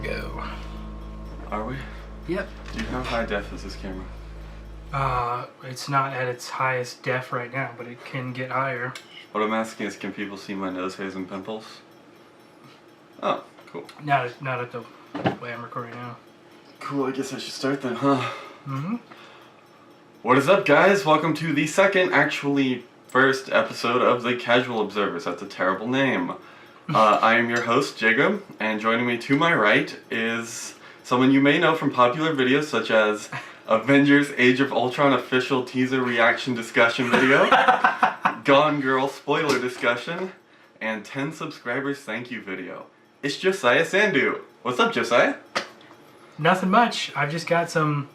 go. Are we? Yep. Do you know how high def is this camera? It's not at its highest def right now, but it can get higher. What I'm asking is, can people see my nose hairs and pimples? Oh, cool. Not at the way I'm recording now. Cool, I guess I should start then, huh? Mm-hmm. What is up, guys? Welcome to the first episode of The Casual Observers. That's a terrible name. I am your host, Jacob, and joining me to my right is someone you may know from popular videos such as Avengers Age of Ultron official teaser reaction discussion video, Gone Girl spoiler discussion, and 10 subscribers thank you video. It's Josiah Sandu. What's up, Josiah? Nothing much. I've just got some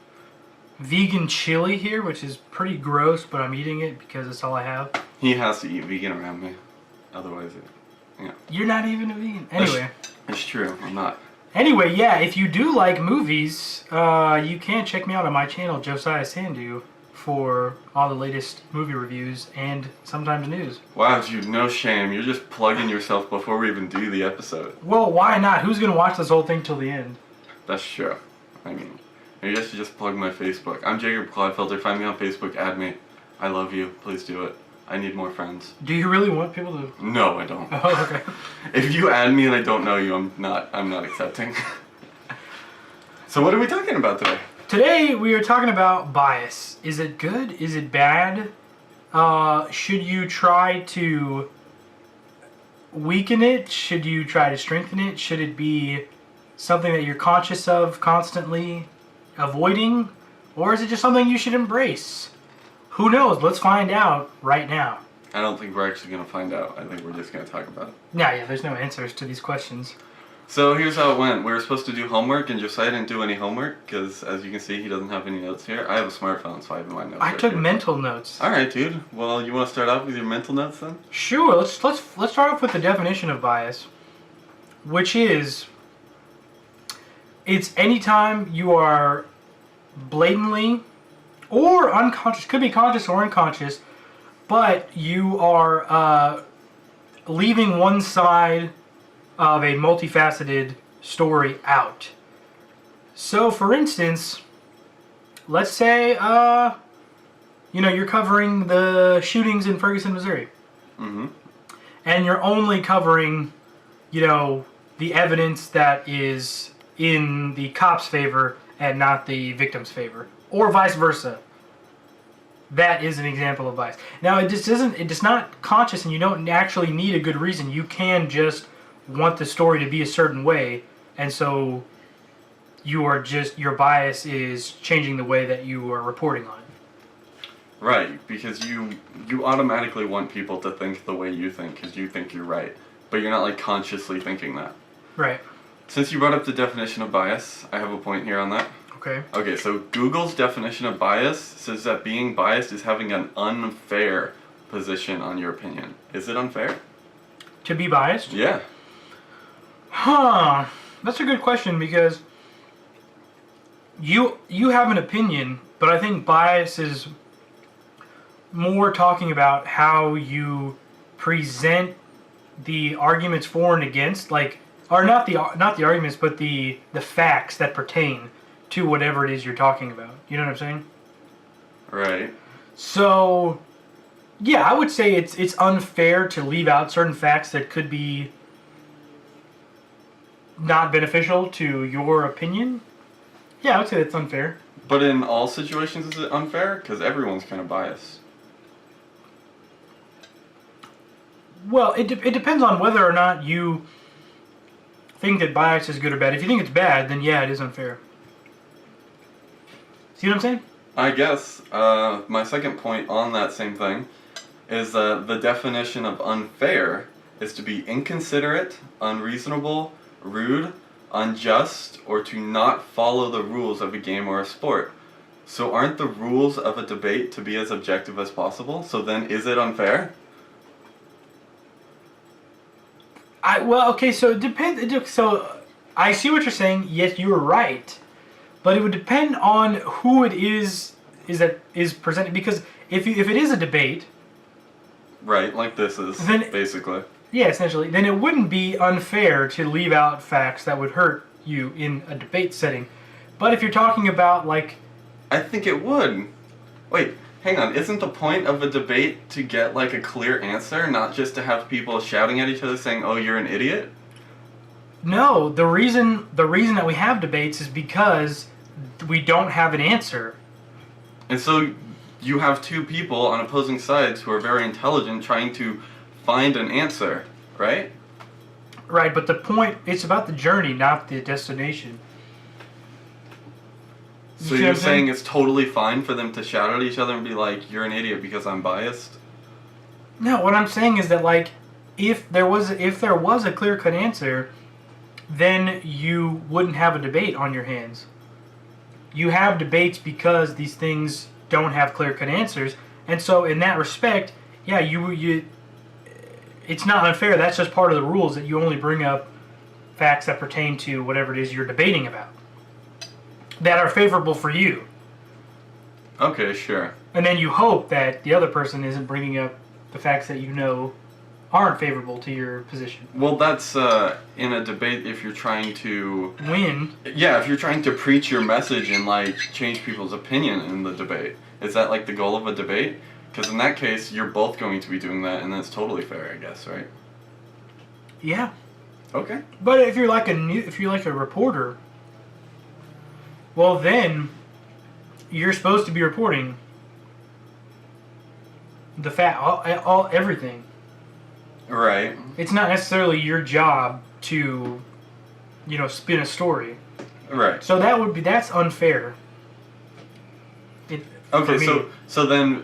vegan chili here, which is pretty gross, but I'm eating it because it's all I have. He has to eat vegan around me. Otherwise, yeah. You're not even a vegan. Anyway. It's true, I'm not. Anyway, yeah, if you do like movies, you can check me out on my channel, Josiah Sandu, for all the latest movie reviews and sometimes news. Wow, dude, no shame. You're just plugging yourself before we even do the episode. Well, why not? Who's going to watch this whole thing till the end? That's true. I mean, maybe I should just plug my Facebook. I'm Jacob Cloudfelter. Find me on Facebook, add me. I love you. Please do it. I need more friends. Do you really want people to... No, I don't. Oh, okay. If you add me and I don't know you, I'm not accepting. So what are we talking about today? Today we are talking about bias. Is it good? Is it bad? Should you try to weaken it? Should you try to strengthen it? Should it be something that you're conscious of constantly avoiding? Or is it just something you should embrace? Who knows? Let's find out right now. I don't think we're actually going to find out. I think we're just going to talk about it. Yeah, there's no answers to these questions. So here's how it went. We were supposed to do homework, and Josiah didn't do any homework, because as you can see, he doesn't have any notes here. I have a smartphone, so I have my notes I right took here. mental notes. Alright, dude. Well, you want to start off with your mental notes, then? Sure, let's start off with the definition of bias, which is, it's anytime you are blatantly or unconscious, could be conscious or unconscious, but you are leaving one side of a multifaceted story out. So, for instance, let's say, you're covering the shootings in Ferguson, Missouri. Mm-hmm. And you're only covering, the evidence that is in the cop's favor and not the victim's favor. Or vice versa. That is an example of bias. Now, it's not conscious, and you don't actually need a good reason. You can just want the story to be a certain way, and so your bias is changing the way that you are reporting on it. Right, because you automatically want people to think the way you think, because you think you're right. But you're not, consciously thinking that. Right. Since you brought up the definition of bias, I have a point here on that. Okay. Okay, so Google's definition of bias says that being biased is having an unfair position on your opinion. Is it unfair? To be biased? Yeah. Huh. That's a good question, because you have an opinion, but I think bias is more talking about how you present the arguments for and against, or not the arguments, but the facts that pertain to whatever it is you're talking about. You know what I'm saying? Right. So, yeah, I would say it's unfair to leave out certain facts that could be not beneficial to your opinion. Yeah, I would say that's unfair. But in all situations, is it unfair? Because everyone's kind of biased. Well, it depends on whether or not you think that bias is good or bad. If you think it's bad, then yeah, it is unfair. See what I'm saying? I guess. My second point on that same thing is that the definition of unfair is to be inconsiderate, unreasonable, rude, unjust, or to not follow the rules of a game or a sport. So aren't the rules of a debate to be as objective as possible? So then is it unfair? So it depends. So I see what you're saying. Yes, you are right. But it would depend on who it is presented, because if it is a debate, right, like this is basically. Yeah, essentially. Then it wouldn't be unfair to leave out facts that would hurt you in a debate setting. But if you're talking about, like... I think it would. Wait, hang on. Isn't the point of a debate to get, like, a clear answer, not just to have people shouting at each other saying, oh, you're an idiot? No, the reason that we have debates is because we don't have an answer. And so you have two people on opposing sides who are very intelligent trying to find an answer, right? Right, but the point, it's about the journey, not the destination. So you're saying it's totally fine for them to shout at each other and be like, you're an idiot because I'm biased? No, what I'm saying is that, like, if there was a clear-cut answer, then you wouldn't have a debate on your hands. You have debates because these things don't have clear-cut answers, and so in that respect, yeah, you it's not unfair. That's just part of the rules, that you only bring up facts that pertain to whatever it is you're debating about, that are favorable for you. Okay, sure. And then you hope that the other person isn't bringing up the facts that you know aren't favorable to your position. Well, that's in a debate if you're trying to... Win. Yeah, if you're trying to preach your message and, like, change people's opinion in the debate. Is that, like, the goal of a debate? Because in that case, you're both going to be doing that, and that's totally fair, I guess, right? Yeah. Okay. But if you're like a reporter, well then you're supposed to be reporting the everything. Right. It's not necessarily your job to, spin a story. Right. So that's unfair. Okay, so then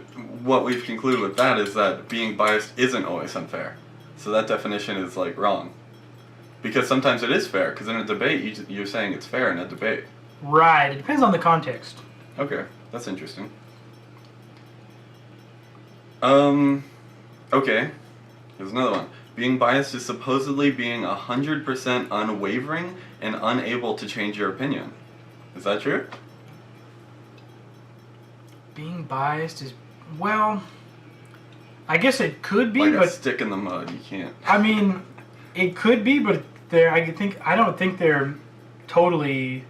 what we've concluded with that is that being biased isn't always unfair. So that definition is, like, wrong. Because sometimes it is fair, because in a debate, you're saying it's fair in a debate. Right, it depends on the context. Okay, that's interesting. Okay, here's another one. Being biased is supposedly being 100% unwavering and unable to change your opinion. Is that true? Being biased is, well, I guess it could be, like but a stick in the mud, you can't. I mean, it could be, but I don't think they're totally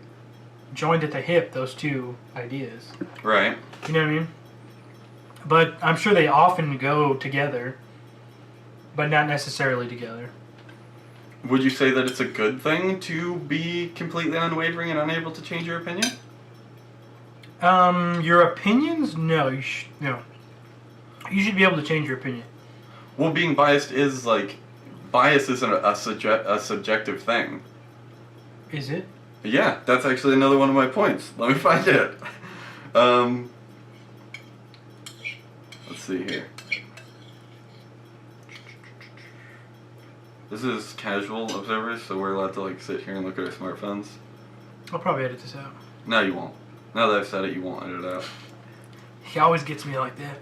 joined at the hip, those two ideas. Right. You know what I mean? But I'm sure they often go together, but not necessarily together. Would you say that it's a good thing to be completely unwavering and unable to change your opinion? Your opinions? No, no. You should be able to change your opinion. Well, being biased is, like, bias isn't a subjective thing. Is it? Yeah, that's actually another one of my points. Let me find it. Let's see here. This is casual observers, so we're allowed to, like, sit here and look at our smartphones. I'll probably edit this out. No, you won't. Now that I've said it, you won't edit it out. He always gets me like that.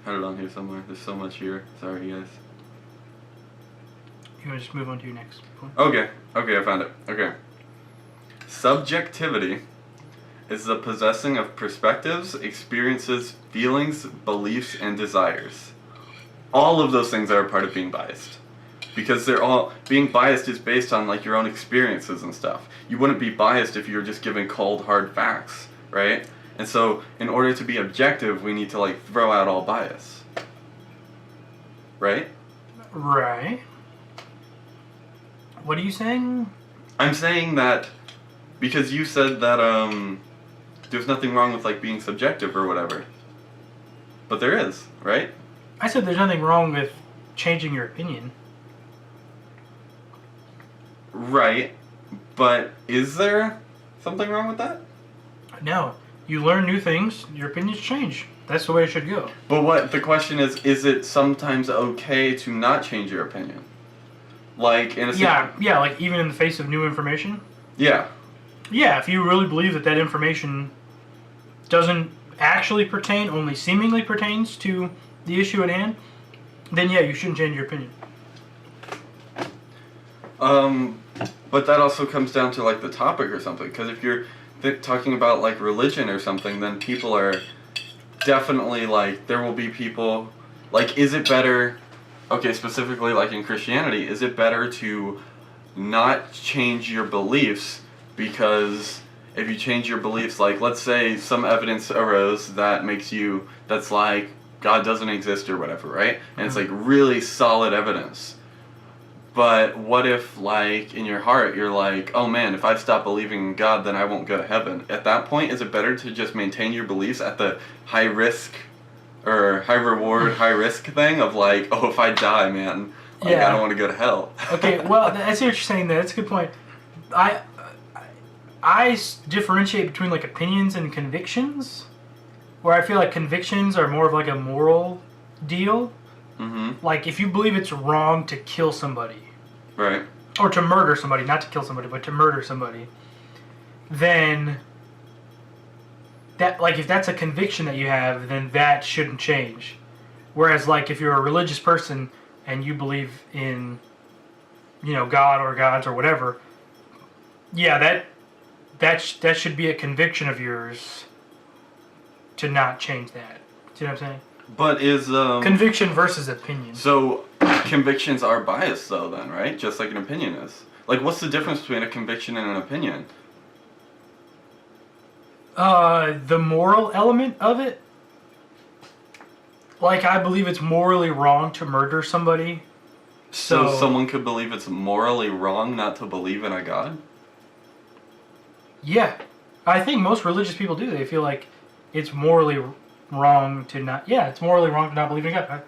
Had it on here somewhere. There's so much here. Sorry, guys. You want to just move on to your next point? Okay, I found it. Okay. Subjectivity is the possessing of perspectives, experiences, feelings, beliefs, and desires. All of those things are a part of being biased. Because being biased is based on, like, your own experiences and stuff. You wouldn't be biased if you were just given cold, hard facts, right? And so, in order to be objective, we need to, like, throw out all bias. Right? Right. What are you saying? I'm saying that because you said that, there's nothing wrong with, like, being subjective or whatever. But there is, right? I said there's nothing wrong with changing your opinion. Right. But is there something wrong with that? No. You learn new things, your opinions change. That's the way it should go. But the question is it sometimes okay to not change your opinion? Like, in a Yeah, like even in the face of new information? Yeah. Yeah, if you really believe that information doesn't actually pertain, only seemingly pertains to the issue at hand, then yeah, you shouldn't change your opinion. But that also comes down to, like, the topic or something, because if you're talking about, like, religion or something, then people are definitely, like, there will be people, like, is it better okay, specifically like in Christianity, is it better to not change your beliefs? Because if you change your beliefs, like let's say some evidence arose that makes you, that's like God doesn't exist or whatever, right? And it's like really solid evidence. But what if, like, in your heart, you're like, oh man, if I stop believing in God, then I won't go to heaven. At that point, is it better to just maintain your beliefs at the high risk or high reward, high risk thing of like, oh, if I die, man, like, I don't want to go to hell? Okay, well, I see what you're saying there. That's a good point. I differentiate between like opinions and convictions, where I feel like convictions are more of like a moral deal. Mm-hmm. Like if you believe it's wrong to kill somebody, right, or to murder somebody, not to kill somebody, but to murder somebody, then that, like, if that's a conviction that you have, then that shouldn't change. Whereas like if you're a religious person and you believe in, you know, God or gods or whatever, yeah, that should be a conviction of yours to not change that. See what I'm saying? but is Conviction versus opinion. so convictions are biased though, then, right? Just like an opinion is. Like, what's the difference between a conviction and an opinion? The moral element of it. Like, I believe it's morally wrong to murder somebody. So someone could believe it's morally wrong not to believe in a God? Yeah. I think most religious people do. They feel like it's morally wrong to not... Yeah, it's morally wrong to not believe in God.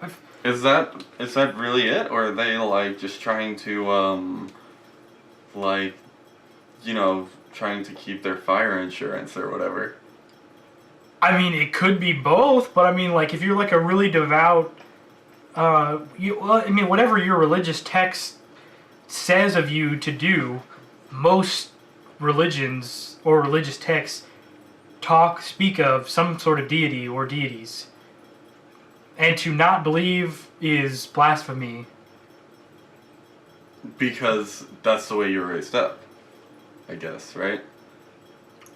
Is that really it? Or are they, like, just trying to, like, you know, trying to keep their fire insurance or whatever? I mean, it could be both, but I mean, like, if you're, like, a really devout... whatever your religious text says of you to do, most religions or religious texts speak of some sort of deity or deities. And to not believe is blasphemy. Because that's the way you were raised up, I guess, right?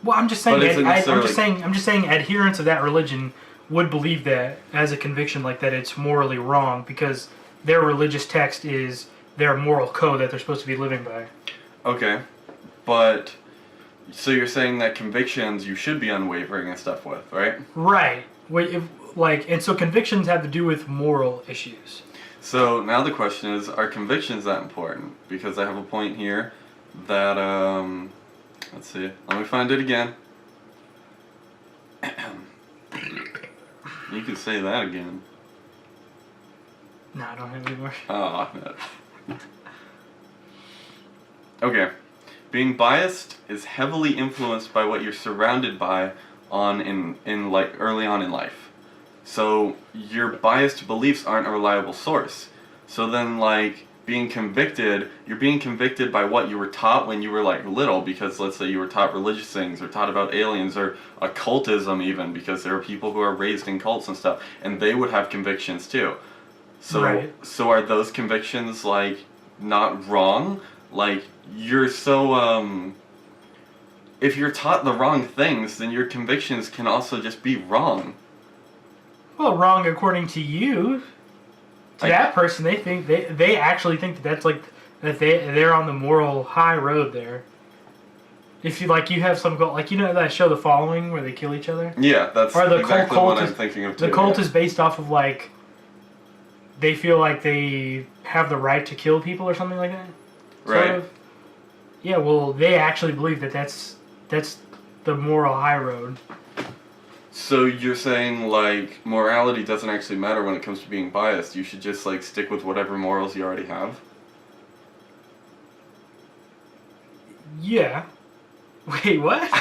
Well, I'm just saying. But isn't I'm necessarily- just saying. Adherents of that religion would believe that as a conviction, like that it's morally wrong because their religious text is their moral code that they're supposed to be living by. Okay, but so you're saying that convictions you should be unwavering and stuff with, right? Right. And so convictions have to do with moral issues. So now the question is, are convictions that important? Because I have a point here that, let's see, let me find it again. You can say that again. No, I don't have any more. Oh, no. Okay. Being biased is heavily influenced by what you're surrounded by in like early on in life. So your biased beliefs aren't a reliable source. So then, like, you're being convicted by what you were taught when you were like little, because let's say you were taught religious things or taught about aliens or occultism even, because there are people who are raised in cults and stuff, and they would have convictions too. So Right. So are those convictions like not wrong? Like, you're so if you're taught the wrong things, then your convictions can also just be wrong. Well, wrong according to you. To that person, they actually think that's like that they're on the moral high road there. If you like, you have some goal, like, you know that show The Following where they kill each other. Yeah, that's Or the exactly cult what I'm is- thinking of too. The cult yeah. is based off of like they feel like they have the right to kill people or something like that. Sort Right. of. Yeah, well, they actually believe that that's the moral high road. So you're saying, like, morality doesn't actually matter when it comes to being biased. You should just, like, stick with whatever morals you already have? Yeah. Wait, what?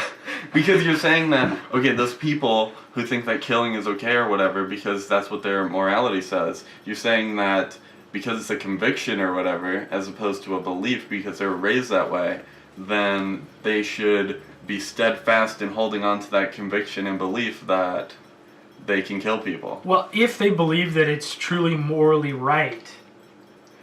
Because you're saying that, okay, those people who think that killing is okay or whatever because that's what their morality says, you're saying that because it's a conviction or whatever, as opposed to a belief because they were raised that way, then they should be steadfast in holding on to that conviction and belief that they can kill people. Well, if they believe that it's truly morally right.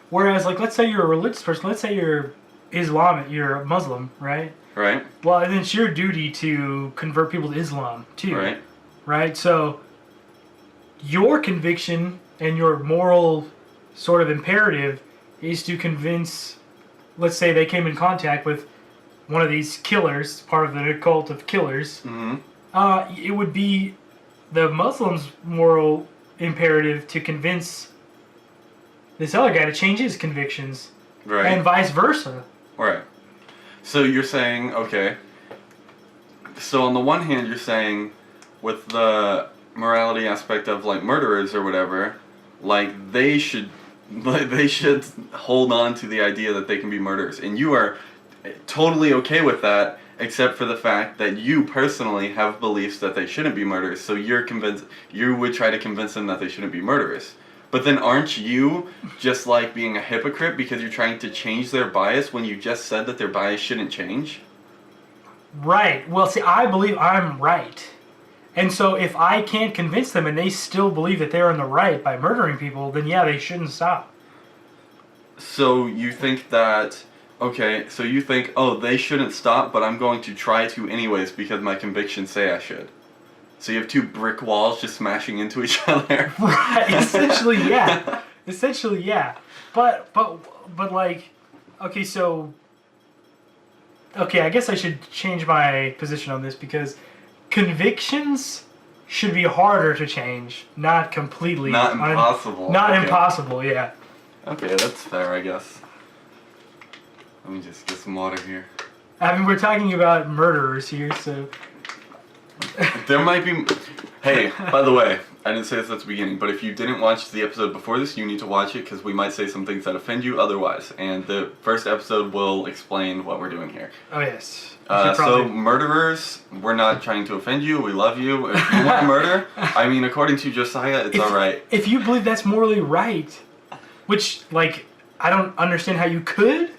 Whereas, like, let's say you're a religious person, let's say you're you're a Muslim, right? Right? Well, then it's your duty to convert people to Islam, too. Right? Right? So, your conviction and your moral sort of imperative is to convince, let's say they came in contact with one of these killers, part of the cult of killers, it would be the Muslims' moral imperative to convince this other guy to change his convictions, Right. and vice versa. Right. So you're saying, okay, so on the one hand you're saying with the morality aspect of like murderers or whatever, like they should hold on to the idea that they can be murderers, and you are totally okay with that, except for the fact that you personally have beliefs that they shouldn't be murderers, so you would try to convince them that they shouldn't be murderers. But then aren't you just like being a hypocrite because you're trying to change their bias when you just said that their bias shouldn't change? Right. Well, see, I believe I'm right. And so if I can't convince them and they still believe that they're in the right by murdering people, then yeah, they shouldn't stop. So you think that, okay, so you think, oh, they shouldn't stop, but I'm going to try to anyways because my convictions say I should. So you have two brick walls just smashing into each other. Right. Essentially, yeah. Essentially, yeah. But like, okay, so, okay, I guess I should change my position on this because convictions should be harder to change, not completely. Not impossible. Not Okay. impossible, yeah. Okay, that's fair, I guess. Let me just get some water here. I mean, we're talking about murderers here, so. There might be... Hey, by the way, I didn't say this at the beginning, but if you didn't watch the episode before this, you need to watch it because we might say some things that offend you otherwise. And the first episode will explain what we're doing here. Oh, yes. So murderers, we're not trying to offend you. We love you. If you want to murder, I mean, according to Josiah, it's alright. If you believe that's morally right, which, like, I don't understand how you could.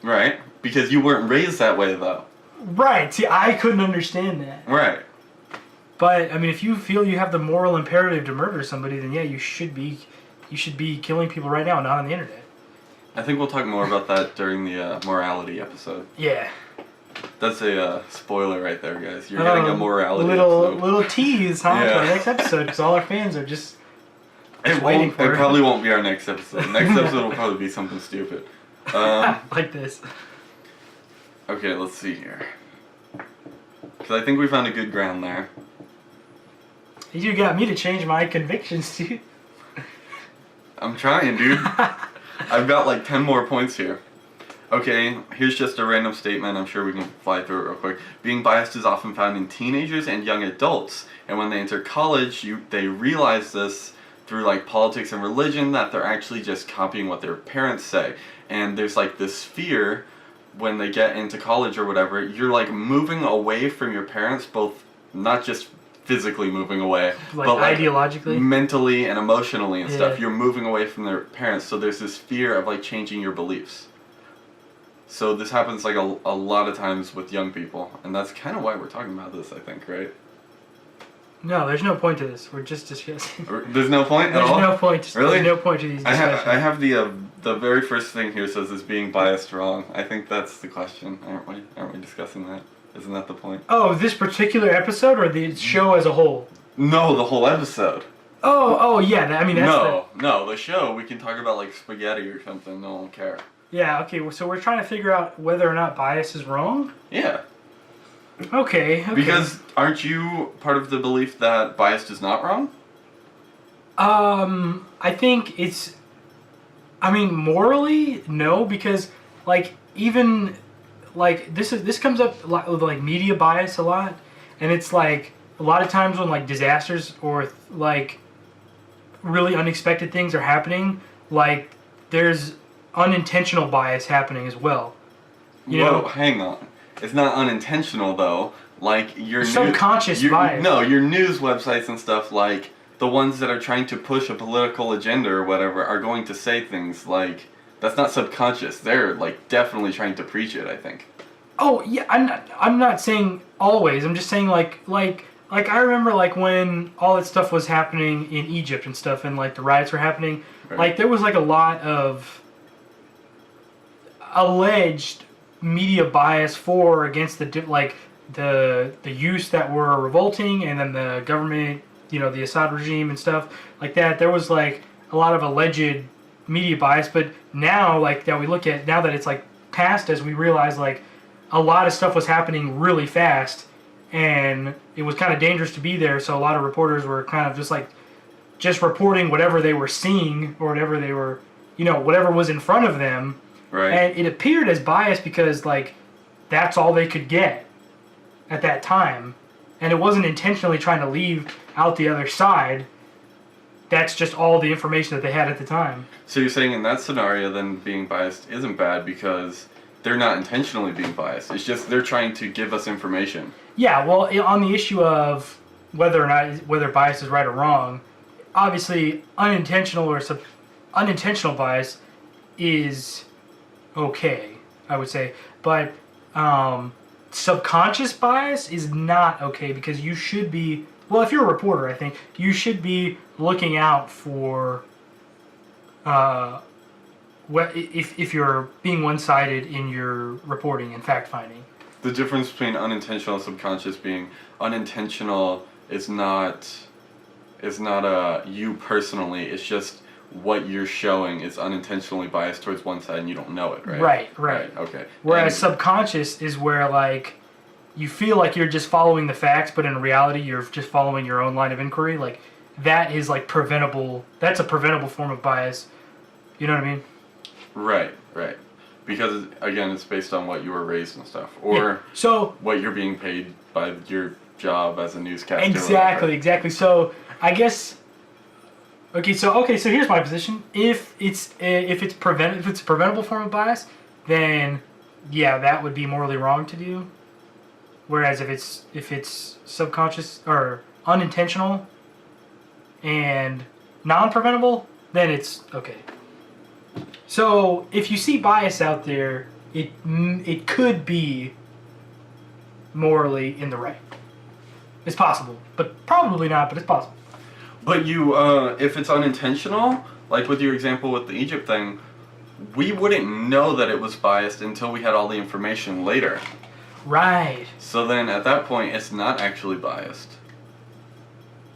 Right? Because you weren't raised that way, though. Right. See, I couldn't understand that. Right. But I mean, if you feel you have the moral imperative to murder somebody, then yeah, you should be killing people right now, not on the internet. I think we'll talk more about that during the morality episode. Yeah. That's a spoiler right there, guys. You're getting a morality episode. Little tease, huh? Yeah. To our next episode, because all our fans are just waiting for It it. probably won't be our next episode. Next episode will probably be something stupid. Like this. Okay, let's see here. Because I think we found a good ground there. You got me to change my convictions, dude. I'm trying, dude. I've got like 10 more points here. Okay, here's just a random statement. I'm sure we can fly through it real quick. Being biased is often found in teenagers and young adults. And when they enter college, they realize this through like politics and religion that they're actually just copying what their parents say. And there's like this fear when they get into college or whatever, you're like moving away from your parents, both not just physically moving away, Like but like ideologically? mentally and emotionally and stuff. Yeah. You're moving away from their parents, so there's this fear of like changing your beliefs. So this happens like a lot of times with young people, and that's kind of why we're talking about this, I think, right? No, there's no point to this. We're just discussing. There's no point at all? There's no point. Really? There's no point to these discussions. I have the very first thing here says is being biased wrong. I think that's the question, aren't we? Aren't we discussing that? Isn't that the point? Oh, this particular episode or the show as a whole? No, the whole episode. Oh, yeah. I mean, that's No, the show, we can talk about like spaghetti or something, no one will care. Yeah, okay, so we're trying to figure out whether or not bias is wrong? Yeah. Okay. Because aren't you part of the belief that bias is not wrong? I think it's... I mean, morally, no, because, like, even... Like, this comes up a lot with, like, media bias a lot, and it's, like, a lot of times when, like, disasters or, like, really unexpected things are happening, like, there's unintentional bias happening as well. You know? Hang on. It's not unintentional, though. Like, your subconscious bias. No, your news websites and stuff, like, the ones that are trying to push a political agenda or whatever are going to say things like... That's not subconscious. They're like definitely trying to preach it, I think. Oh yeah, I'm not saying always. I'm just saying like I remember like when all that stuff was happening in Egypt and stuff, and like the riots were happening. Right. Like there was like a lot of alleged media bias for or against the youths that were revolting, and then the government, you know, the Assad regime and stuff like that. There was like a lot of alleged media bias, but now like that we look at now that it's like past us, we realize like a lot of stuff was happening really fast, and it was kind of dangerous to be there. So a lot of reporters were kind of just reporting whatever they were seeing or whatever they were, whatever was in front of them. Right. And it appeared as biased because like that's all they could get at that time, and it wasn't intentionally trying to leave out the other side. That's just all the information that they had at the time. So you're saying in that scenario, then being biased isn't bad because they're not intentionally being biased. It's just they're trying to give us information. Yeah, well, on the issue of whether bias is right or wrong, obviously unintentional bias is okay, I would say, but subconscious bias is not okay because you should be. Well, if you're a reporter, I think you should be looking out for if you're being one-sided in your reporting and fact-finding. The difference between unintentional and subconscious being unintentional is not you personally. It's just what you're showing is unintentionally biased towards one side and you don't know it, right? Right. Okay. Whereas subconscious is where like you feel like you're just following the facts, but in reality you're just following your own line of inquiry. Like that is like preventable. That's a preventable form of bias. You know what I mean? Right. Because again, it's based on what you were raised and stuff, or so what you're being paid by your job as a newscaster. Exactly. So I guess. Okay, so here's my position. If it's a preventable form of bias, then yeah, that would be morally wrong to do. Whereas if it's subconscious or unintentional and non-preventable, then it's okay. So if you see bias out there, it could be morally in the right. It's possible, but probably not. But it's possible. But if it's unintentional, like with your example with the Egypt thing, we wouldn't know that it was biased until we had all the information later. Right. So then at that point, it's not actually biased.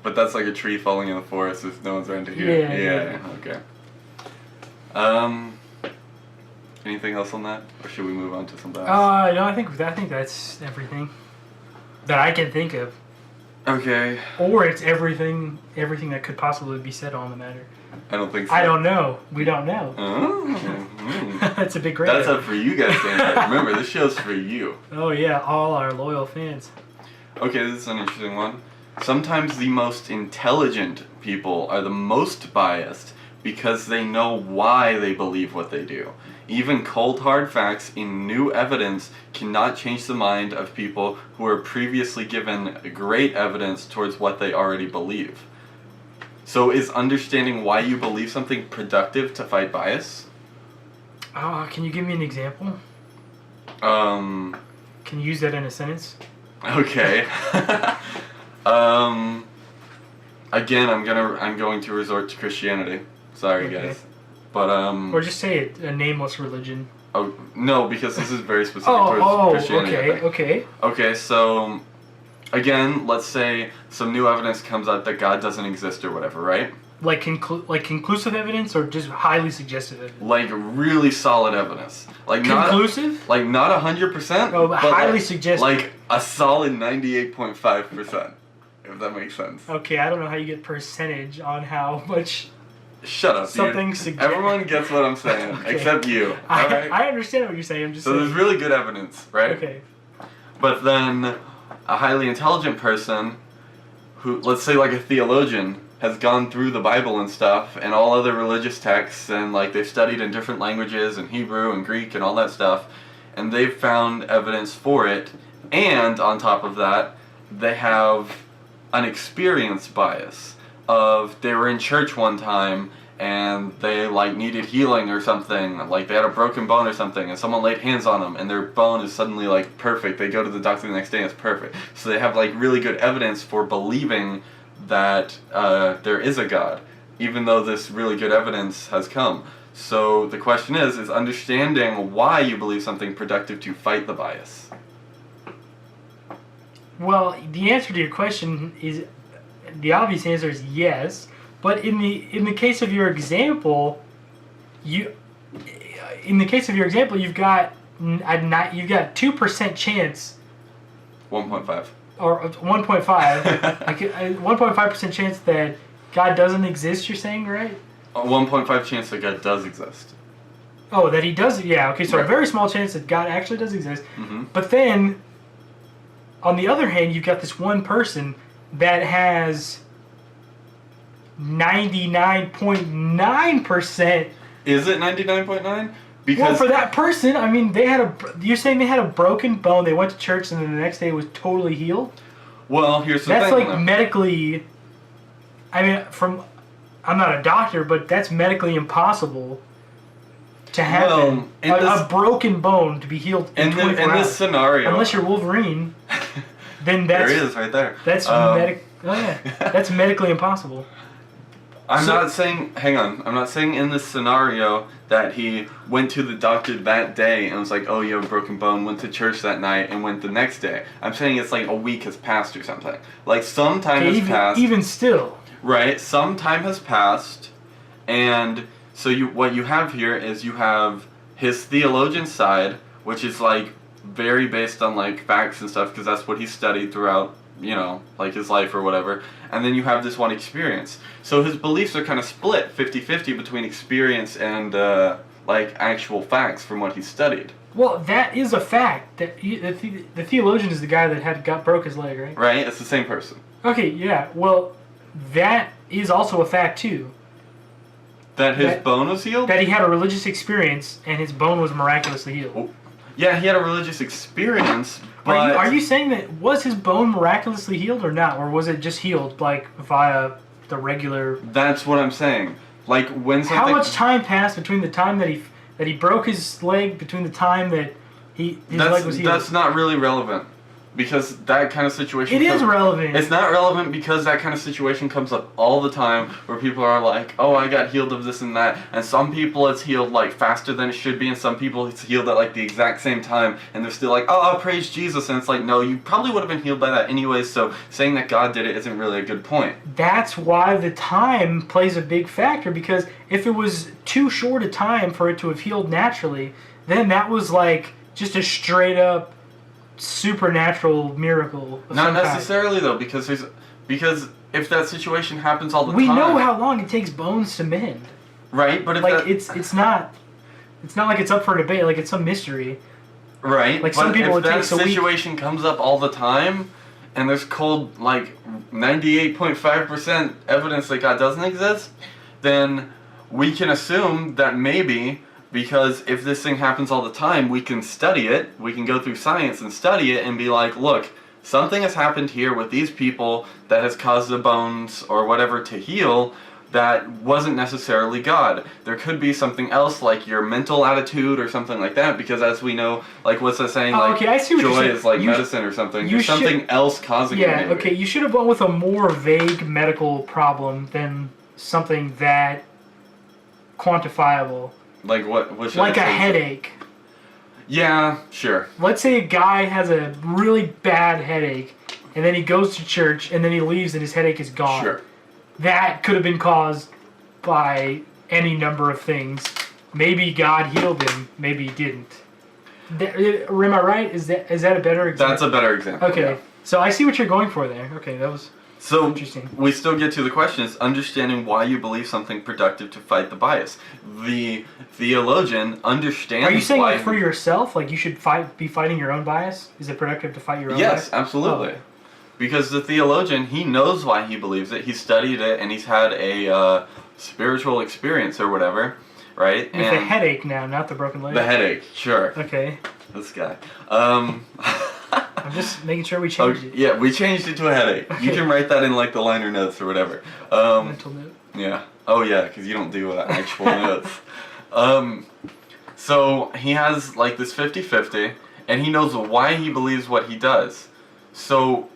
But that's like a tree falling in the forest if no one's around to hear it. Yeah. Okay. Anything else on that? Or should we move on to something else? No, I think that's everything that I can think of. Okay. Or it's everything that could possibly be said on the matter. I don't think so. I don't know. We don't know. That's a big grade. That's up for you guys to answer. Remember, this show's for you. Oh yeah, all our loyal fans. Okay, this is an interesting one. Sometimes the most intelligent people are the most biased because they know why they believe what they do. Even cold hard facts in new evidence cannot change the mind of people who were previously given great evidence towards what they already believe. So is understanding why you believe something productive to fight bias? Can you give me an example? Can you use that in a sentence? Okay. Again, I'm going to resort to Christianity. Sorry, guys. But or just say it, a nameless religion. Oh no, because this is very specific towards Christianity. Okay, so again, let's say some new evidence comes out that God doesn't exist or whatever, right? Like conclusive evidence or just highly suggestive evidence? Like really solid evidence. Like conclusive? Not 100%. Oh, but highly like, suggestive. Like a solid 98.5%, if that makes sense. Okay, I don't know how you get percentage on how much. Shut up, something dude. Everyone gets what I'm saying, okay. Except you. Alright? I understand what you're saying. I'm just saying. There's really good evidence, right? Okay. But then a highly intelligent person who, let's say like a theologian, has gone through the Bible and stuff and all other religious texts and like they've studied in different languages and Hebrew and Greek and all that stuff and they've found evidence for it, and on top of that they have an experience bias of they were in church one time and they like needed healing or something, like they had a broken bone or something and someone laid hands on them and their bone is suddenly like perfect. They go to the doctor the next day and it's perfect. So they have like really good evidence for believing that there is a God, even though this really good evidence has come. So the question is understanding why you believe something productive to fight the bias? Well, the answer to your question is, the obvious answer is yes, but in the case of your example, you, in the case of your example, you've got 2% chance 1.5. or 1.5, like a 1.5% chance that God doesn't exist. You're saying, right? A 1.5 chance that God does exist. Oh, that he does. Yeah. Okay. So Right. a very small chance that God actually does exist. Mm-hmm. But then, on the other hand, you've got this one person that has 99.9%. Is it 99.9? Well, for that person, I mean, you're saying they had a broken bone, they went to church, and then the next day it was totally healed? Well, here's the That's thing. like medically, I mean, I'm not a doctor, but that's medically impossible to happen. A broken bone to be healed in 24 in hours. this scenario. Unless you're Wolverine, then that's... There he is, right there. That's that's medically impossible. I'm not saying in this scenario that he went to the doctor that day and was like, oh, you have a broken bone, went to church that night, and went the next day. I'm saying it's like a week has passed or something. Like, some time has passed. Even still. Right, some time has passed, and so what you have here is you have his theologian side, which is like very based on like facts and stuff, because that's what he studied throughout, like his life or whatever. And then you have this one experience. So his beliefs are kind of split 50-50 between experience and like actual facts from what he studied. Well, that is a fact. That the theologian is the guy that broke his leg, right? Right, it's the same person. Okay, yeah. Well, that is also a fact too. That his bone was healed? That he had a religious experience and his bone was miraculously healed. Oh. Yeah, he had a religious experience, but... Are you saying that was his bone miraculously healed or not? Or was it just healed, like, via the regular... That's what I'm saying. Like, when something... How much time passed between the time that he broke his leg, between the time that his leg was healed? That's not really relevant. Because that kind of situation... It is relevant. It's not relevant because that kind of situation comes up all the time where people are like, oh, I got healed of this and that. And some people it's healed like faster than it should be, and some people it's healed at like the exact same time. And they're still like, oh, praise Jesus. And it's like, no, you probably would have been healed by that anyways. So saying that God did it isn't really a good point. That's why the time plays a big factor. Because if it was too short a time for it to have healed naturally, then that was like just a straight up supernatural miracle. Not necessarily though, because if that situation happens all the time, we know how long it takes bones to mend. Right, but if like it's not like it's up for debate. Like it's some mystery. Right, like some people if that situation comes up all the time, and there's cold like 98.5% evidence that God doesn't exist, then we can assume that maybe. Because if this thing happens all the time, we can study it, we can go through science and study it and be like, look, something has happened here with these people that has caused the bones or whatever to heal that wasn't necessarily God. There could be something else like your mental attitude or something like that, because as we know, like what's that saying, like I see what joy you're is like saying. medicine or something. There's something else causing it. Yeah, okay, you should have gone with a more vague medical problem than something that quantifiable. Like what should like I a say? headache. Yeah, sure. Let's say a guy has a really bad headache, and then he goes to church, and then he leaves, and his headache is gone. Sure. That could have been caused by any number of things. Maybe God healed him. Maybe he didn't. Am I right? Is that a better example? That's a better example. Okay. Yeah. So I see what you're going for there. Okay, that was... So interesting. We still get to the question, is understanding why you believe something productive to fight the bias. The theologian understands. Are you saying why like for yourself, like you should be fighting your own bias? Is it productive to fight your own bias? Yes, absolutely. Oh. Because the theologian, he knows why he believes it. He studied it, and he's had a spiritual experience or whatever, right? With the headache now, not the broken leg. The headache, sure. Okay. This guy. I'm just making sure we changed it. Yeah, we changed it to a headache. Okay. You can write that in like the liner notes or whatever. Mental note. Yeah. Oh yeah, because you don't do actual notes. So he has like this 50-50, and he knows why he believes what he does. So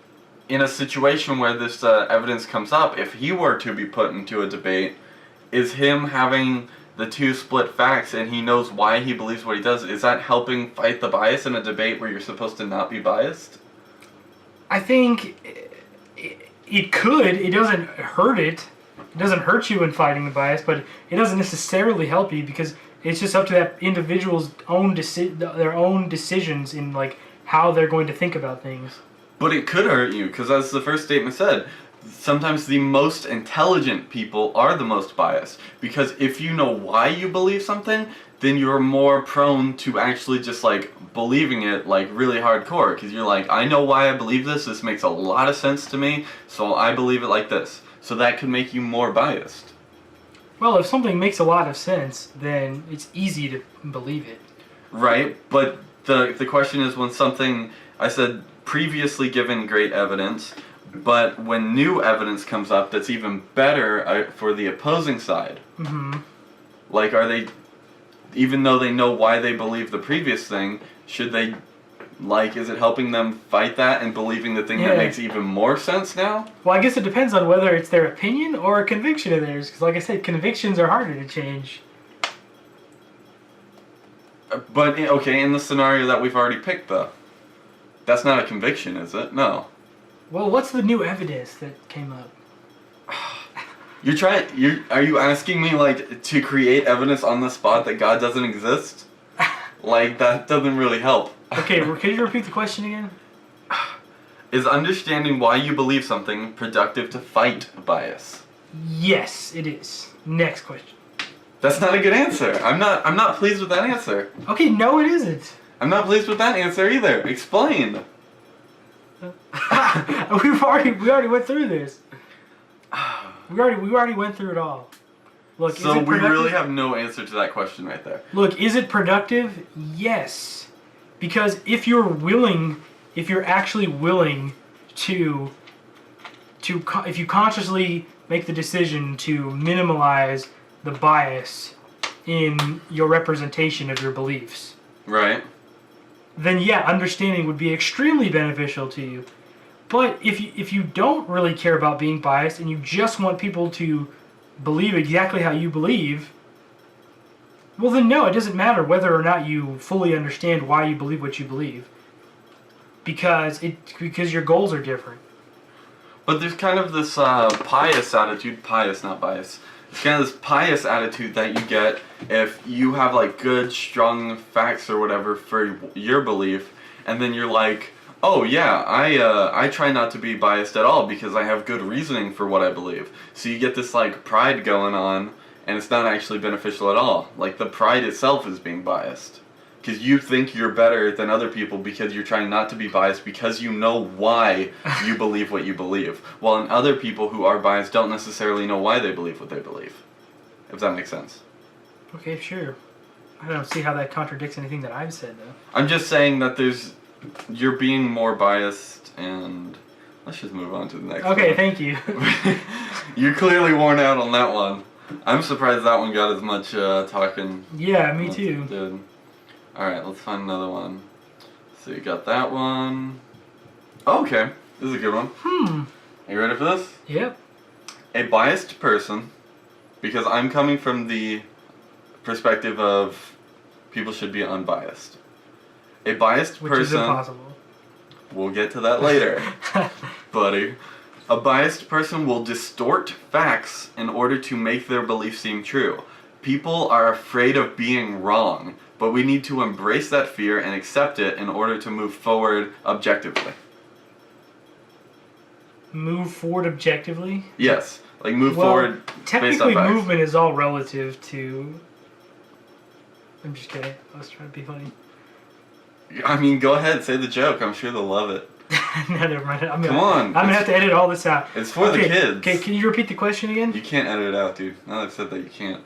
in a situation where this evidence comes up, if he were to be put into a debate, is him having the two split facts and he knows why he believes what he does, is that helping fight the bias in a debate where you're supposed to not be biased? I think it could. It doesn't hurt it. It doesn't hurt you in fighting the bias, but it doesn't necessarily help you because it's just up to that individual's own their own decisions in like how they're going to think about things. But it could hurt you, because as the first statement said, sometimes the most intelligent people are the most biased. Because if you know why you believe something, then you're more prone to actually just like believing it like really hardcore. Because you're like, I know why I believe this. This makes a lot of sense to me, so I believe it like this. So that could make you more biased. Well, if something makes a lot of sense, then it's easy to believe it. Right, but the question is when something, I said previously given great evidence, but when new evidence comes up that's even better for the opposing side, like are they, even though they know why they believe the previous thing, should they, like, is it helping them fight that and believing the thing that makes even more sense now? Well, I guess it depends on whether it's their opinion or a conviction of theirs, because like I said, convictions are harder to change. But, okay, in the scenario that we've already picked, though, that's not a conviction, is it? No. Well, what's the new evidence that came up? Are you asking me, like, to create evidence on the spot that God doesn't exist? Like, that doesn't really help. Okay, can you repeat the question again? Is understanding why you believe something productive to fight bias? Yes, it is. Next question. That's not a good answer. I'm not pleased with that answer. Okay, no it isn't. I'm not pleased with that answer either. Explain. we already went through this. We already went through it all. Look, so we really have no answer to that question right there. Look, is it productive? Yes. Because if you're actually willing if you consciously make the decision to minimize the bias in your representation of your beliefs. Right. Then yeah, understanding would be extremely beneficial to you. But if you don't really care about being biased and you just want people to believe exactly how you believe, well then no, it doesn't matter whether or not you fully understand why you believe what you believe. Because your goals are different. But there's kind of this pious attitude, not bias. It's kind of this pious attitude that you get if you have like good, strong facts or whatever for your belief, and then you're like, oh yeah, I try not to be biased at all because I have good reasoning for what I believe. So you get this like pride going on, and it's not actually beneficial at all. Like the pride itself is being biased. Because you think you're better than other people because you're trying not to be biased because you know why you believe what you believe. While in other people who are biased don't necessarily know why they believe what they believe. If that makes sense. Okay, sure. I don't see how that contradicts anything that I've said though. I'm just saying that you're being more biased, and let's just move on to the next one. Okay, thank you. You're clearly worn out on that one. I'm surprised that one got as much talking. Yeah, me too. It did. Alright, let's find another one. So you got that one. Oh, okay, this is a good one. Are you ready for this? Yep. A biased person, because I'm coming from the perspective of people should be unbiased. A biased person... Which is impossible. We'll get to that later, buddy. A biased person will distort facts in order to make their belief seem true. People are afraid of being wrong, but we need to embrace that fear and accept it in order to move forward objectively. Move forward objectively? Yes, like move forward based on technically facts. movement is all relative to... I'm just kidding. I was trying to be funny. I mean, go ahead, say the joke. I'm sure they'll love it. No, never mind. I'm gonna have to edit all this out. It's for the kids. Okay, can you repeat the question again? You can't edit it out, dude. Now that I've said that, you can't.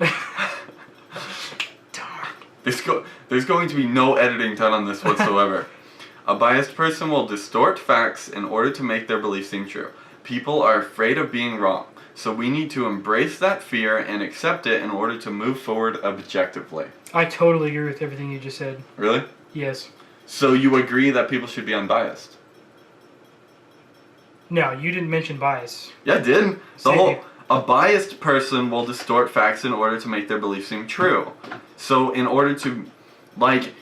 Darn. There's going to be no editing done on this whatsoever. A biased person will distort facts in order to make their beliefs seem true. People are afraid of being wrong, so we need to embrace that fear and accept it in order to move forward objectively. I totally agree with everything you just said. Really? Yes. So you agree that people should be unbiased? No, you didn't mention bias. Yeah, I did. A biased person will distort facts in order to make their beliefs seem true. So in order to,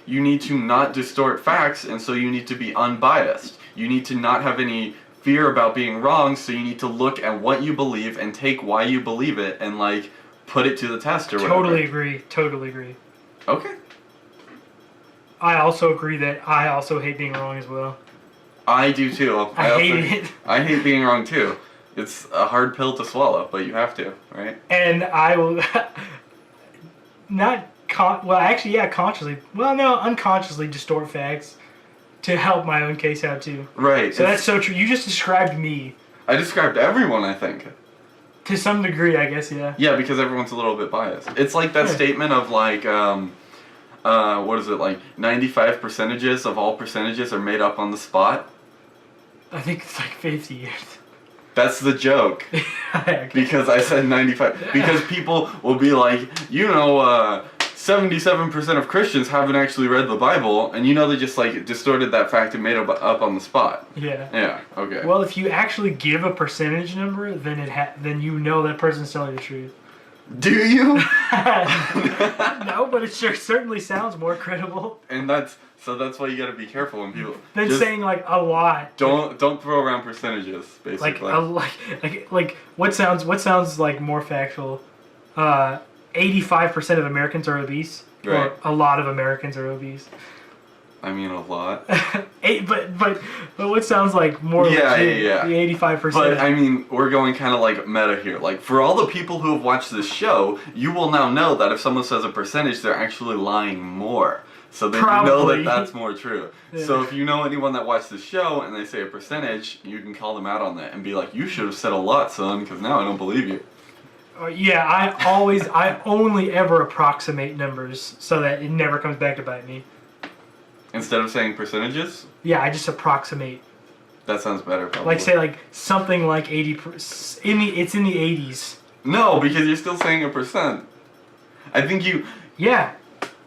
you need to not distort facts, and so you need to be unbiased. You need to not have any fear about being wrong, so you need to look at what you believe and take why you believe it and like put it to the test or whatever. Totally agree. Okay. I also agree that I also hate being wrong as well. I do too. I hate it. I hate being wrong too. It's a hard pill to swallow, but you have to, right? And I will consciously, unconsciously distort facts to help my own case out too. Right. So that's so true. You just described me. I described everyone, I think. To some degree, I guess, yeah. Yeah, because everyone's a little bit biased. It's like that statement of like, what is it, like 95 percentages of all percentages are made up on the spot? I think it's like 50. That's the joke. Okay. Because I said 95. Because people will be like, 77% of Christians haven't actually read the Bible, and they just like distorted that fact and made it up on the spot. Yeah. Yeah. Okay. Well, if you actually give a percentage number, then then you know that person's telling the truth. Do you? No, but it certainly sounds more credible. And that's why you got to be careful when people. Than saying like a lot. Don't throw around percentages, basically. Like what sounds like more factual? 85% of Americans are obese, right. Or a lot of Americans are obese. I mean, a lot. but what sounds like more legit? Yeah. The 85%. But I mean, we're going kind of like meta here. Like for all the people who have watched this show, you will now know that if someone says a percentage, they're actually lying more. So then you know that that's more true. Yeah. So if you know anyone that watched the show and they say a percentage, you can call them out on that and be like, "You should have said a lot, son, because now I don't believe you." Yeah, I only ever approximate numbers so that it never comes back to bite me. Instead of saying percentages? Yeah, I just approximate. That sounds better, probably. Like say like something like 80. It's in the 80s. No, because you're still saying a percent. I think you. Yeah.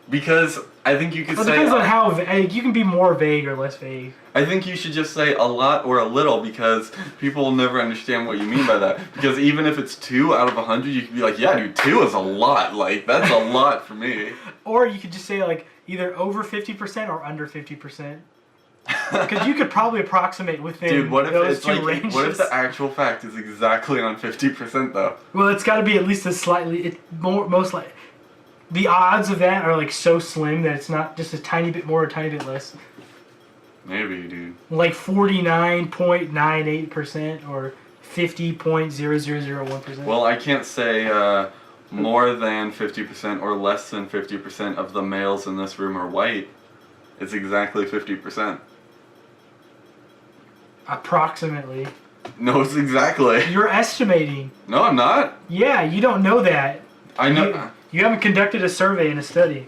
Because I think you could say. It depends on how you can be more vague or less vague. I think you should just say a lot or a little because people will never understand what you mean by that. Because even if it's 2 out of 100, you could be like, yeah, dude, 2 is a lot. Like, that's a lot for me. Or you could just say, like, either over 50% or under 50%. Because you could probably approximate within dude, what if those it's two like, ranges. What if the actual fact is exactly on 50%, though? Well, it's got to be at least most like... The odds of that are, like, so slim that it's not just a tiny bit more or a tiny bit less. Maybe, dude. Like 49.98% or 50.0001%. Well, I can't say more than 50% or less than 50% of the males in this room are white. It's exactly 50%. Approximately. No, it's exactly. You're estimating. No, I'm not. Yeah, you don't know that. I know. You haven't conducted a survey in a study.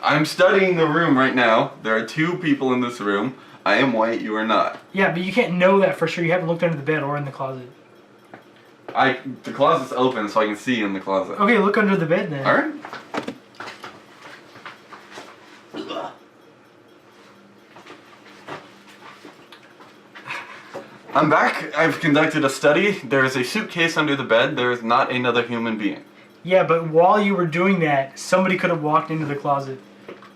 I'm studying the room right now. There are 2 people in this room. I am white, you are not. Yeah, but you can't know that for sure. You haven't looked under the bed or in the closet. The closet's open so I can see in the closet. Okay, look under the bed then. Alright. I'm back. I've conducted a study. There is a suitcase under the bed. There is not another human being. Yeah, but while you were doing that, somebody could have walked into the closet.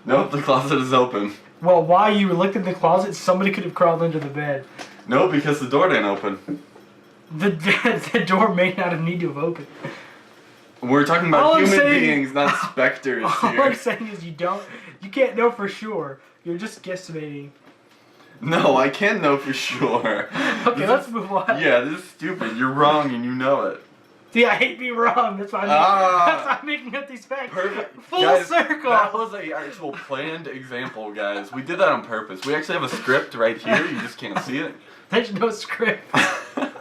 Nope, the closet is open. Well, while you looked in the closet, somebody could have crawled into the bed. No, because the door didn't open. The door may not have needed to have opened. We're talking about human beings, not specters all here. I'm saying is you can't know for sure. You're just guesstimating. No, I can know for sure. Okay, let's move on. Yeah, this is stupid. You're wrong and you know it. See, I hate being wrong. That's why I'm making up these facts. Perfect. Full guys, circle. That was an actual planned example, guys. We did that on purpose. We actually have a script right here. You just can't see it. There's no script. Oh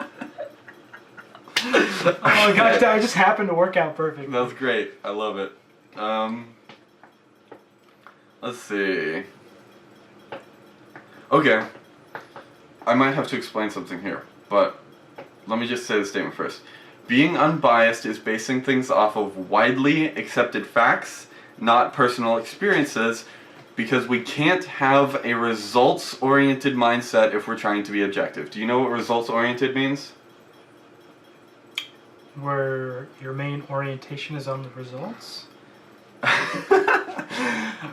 my gosh, that just happened to work out perfect. That was great. I love it. Let's see. Okay. I might have to explain something here, but let me just say the statement first. Being unbiased is basing things off of widely accepted facts, not personal experiences, because we can't have a results-oriented mindset if we're trying to be objective. Do you know what results-oriented means? Where your main orientation is on the results?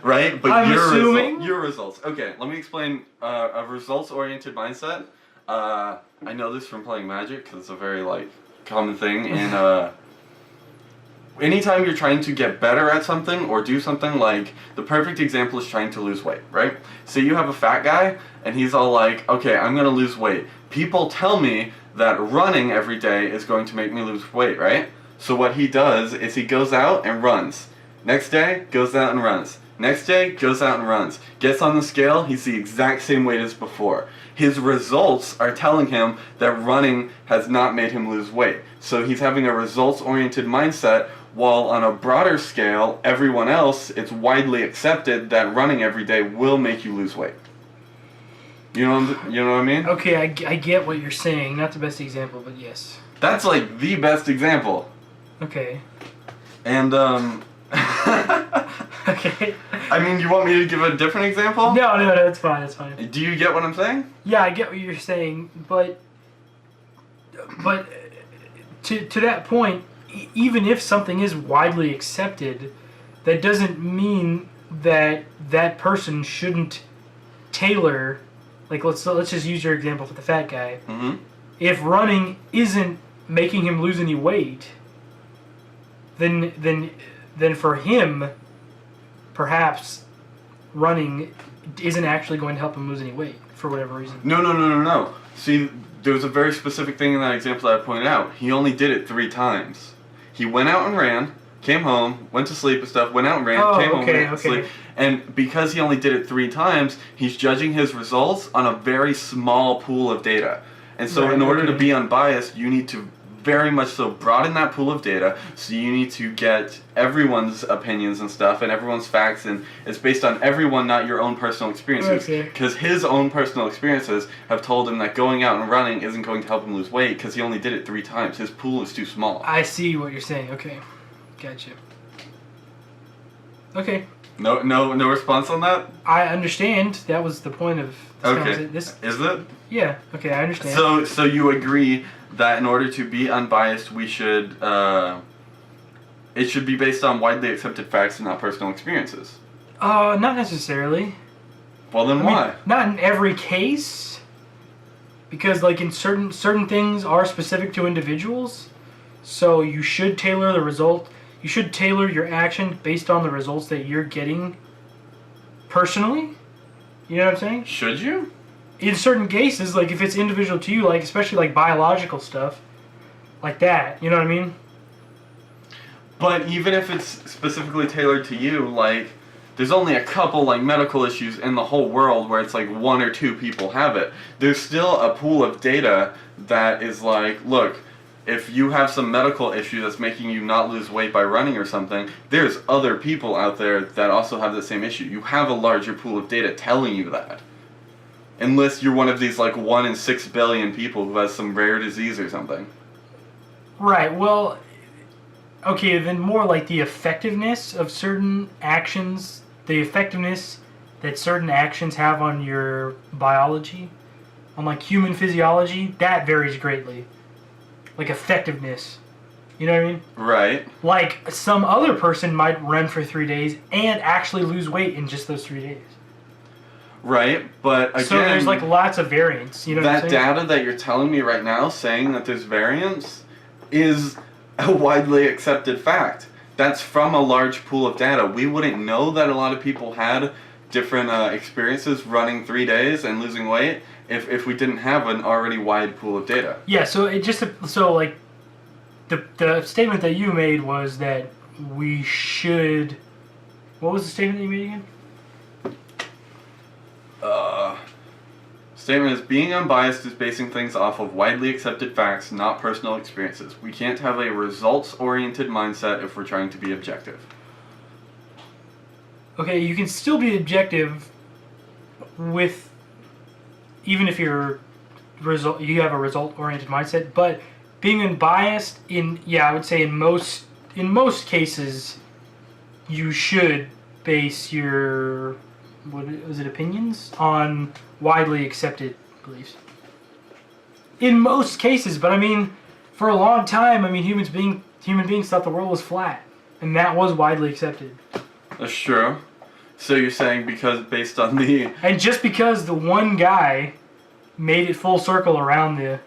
Right? But I'm assuming. Your results. Okay, let me explain a results-oriented mindset. I know this from playing Magic because it's a very like common thing in anytime you're trying to get better at something or do something, like the perfect example is trying to lose weight, right? So you have a fat guy and he's all like, okay, I'm gonna lose weight. People tell me that running every day is going to make me lose weight, right? So what he does is he goes out and runs. Next day, goes out and runs. Next day, goes out and runs. Gets on the scale, he's the exact same weight as before. His results are telling him that running has not made him lose weight. So he's having a results-oriented mindset, while on a broader scale, everyone else, it's widely accepted that running every day will make you lose weight. You know what I mean? Okay, I get what you're saying. Not the best example, but yes. That's like the best example. Okay. And, Okay. I mean, you want me to give a different example? No, it's fine, it's fine. Do you get what I'm saying? Yeah, I get what you're saying, but to that point, even if something is widely accepted, that doesn't mean that that person shouldn't tailor. Like, let's just use your example for the fat guy. Mm-hmm. If running isn't making him lose any weight, then for him, perhaps running isn't actually going to help him lose any weight for whatever reason. No. See, there was a very specific thing in that example that I pointed out. He only did it 3 times. He went out and ran, came home, went to sleep and stuff, went out and ran, came home, went to sleep. And because he only did it 3 times, he's judging his results on a very small pool of data. And so in order to be unbiased, you need to very much so broaden that pool of data. So you need to get everyone's opinions and stuff and everyone's facts, and it's based on everyone, not your own personal experiences. Because his own personal experiences have told him that going out and running isn't going to help him lose weight because he only did it 3 times. His pool is too small. I see what you're saying. Okay, gotcha. Okay. No response on that? I understand. That was the point of this. Is it? Yeah. Okay, I understand. So you agree that in order to be unbiased, we should it should be based on widely accepted facts and not personal experiences? Not necessarily. Well, then why? Mean, not in every case, because like in certain things are specific to individuals, so you should tailor the result. You should tailor your action based on the results that you're getting personally. You know what I'm saying? Should you? In certain cases, like if it's individual to you, like especially like biological stuff, like that, you know what I mean? But even if it's specifically tailored to you, like there's only a couple like medical issues in the whole world where it's like 1 or 2 people have it. There's still a pool of data that is like, look, if you have some medical issue that's making you not lose weight by running or something, there's other people out there that also have the same issue. You have a larger pool of data telling you that. Unless you're one of these like 1 in 6 billion people who has some rare disease or something. Right, well, okay, then more like the effectiveness of certain actions, the effectiveness that certain actions have on your biology, on like human physiology, that varies greatly. Like effectiveness. You know what I mean? Right. Like some other person might run for 3 days and actually lose weight in just those 3 days. Right, but again... So there's like lots of variance, you know what I'm saying? That data that you're telling me right now, saying that there's variance, is a widely accepted fact. That's from a large pool of data. We wouldn't know that a lot of people had different experiences running 3 days and losing weight if we didn't have an already wide pool of data. Yeah, so it just like the statement that you made was that we should. What was the statement that you made again? Statement is, being unbiased is basing things off of widely accepted facts, not personal experiences. We can't have a results-oriented mindset if we're trying to be objective. Okay, you can still be objective with, even if you have a result-oriented mindset, but being unbiased I would say in most cases, you should base your, opinions on widely accepted beliefs. In most cases, but I mean, for a long time, I mean, human beings thought the world was flat, and that was widely accepted. That's true. So you're saying based on the... And just because the one guy made it full circle around the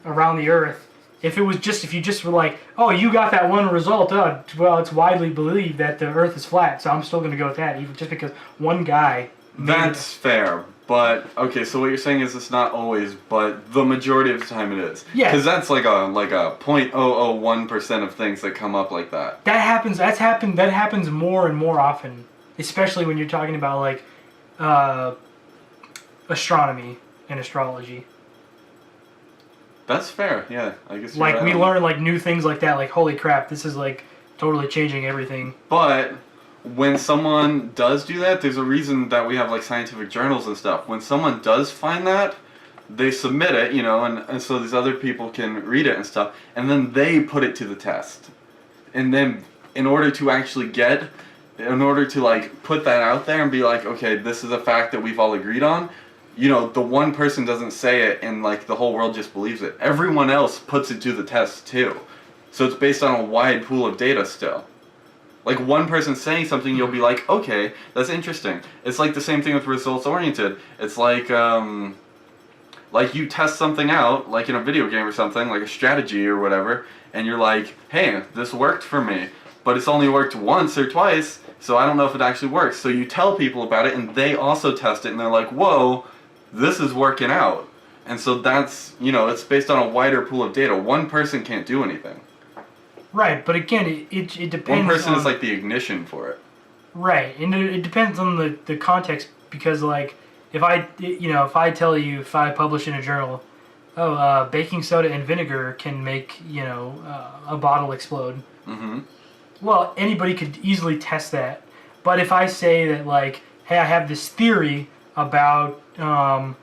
Earth. If you just were like, oh, you got that one result, well, it's widely believed that the Earth is flat, so I'm still going to go with that, even just because one guy. That's fair, but okay. So what you're saying is it's not always, but the majority of the time it is. Yeah. Because that's like a 0.001% of things that come up like that. That happens. That happens more and more often, especially when you're talking about like astronomy and astrology. That's fair. Yeah, I guess. Like right we on. learn like new things like that. Like holy crap, this is like totally changing everything. But when someone does do that, there's a reason that we have like scientific journals and stuff. When someone does find that, they submit it, and so these other people can read it and stuff, and then they put it to the test. And then in order to like put that out there and be like, okay, this is a fact that we've all agreed on, the one person doesn't say it and like the whole world just believes it. Everyone else puts it to the test too. So it's based on a wide pool of data still. Like one person saying something, you'll be like, okay, that's interesting. It's like the same thing with results oriented. It's like you test something out, like in a video game or something, like a strategy or whatever, and you're like, hey, this worked for me, but it's only worked once or twice, so I don't know if it actually works. So you tell people about it, and they also test it, and they're like, whoa, this is working out. And so that's, it's based on a wider pool of data. One person can't do anything. Right, but again, it depends. One person is like the ignition for it. Right, and it depends on the context, because like if I publish in a journal, baking soda and vinegar can make a bottle explode. Mm-hmm. Well, anybody could easily test that. But if I say that like, hey, I have this theory about how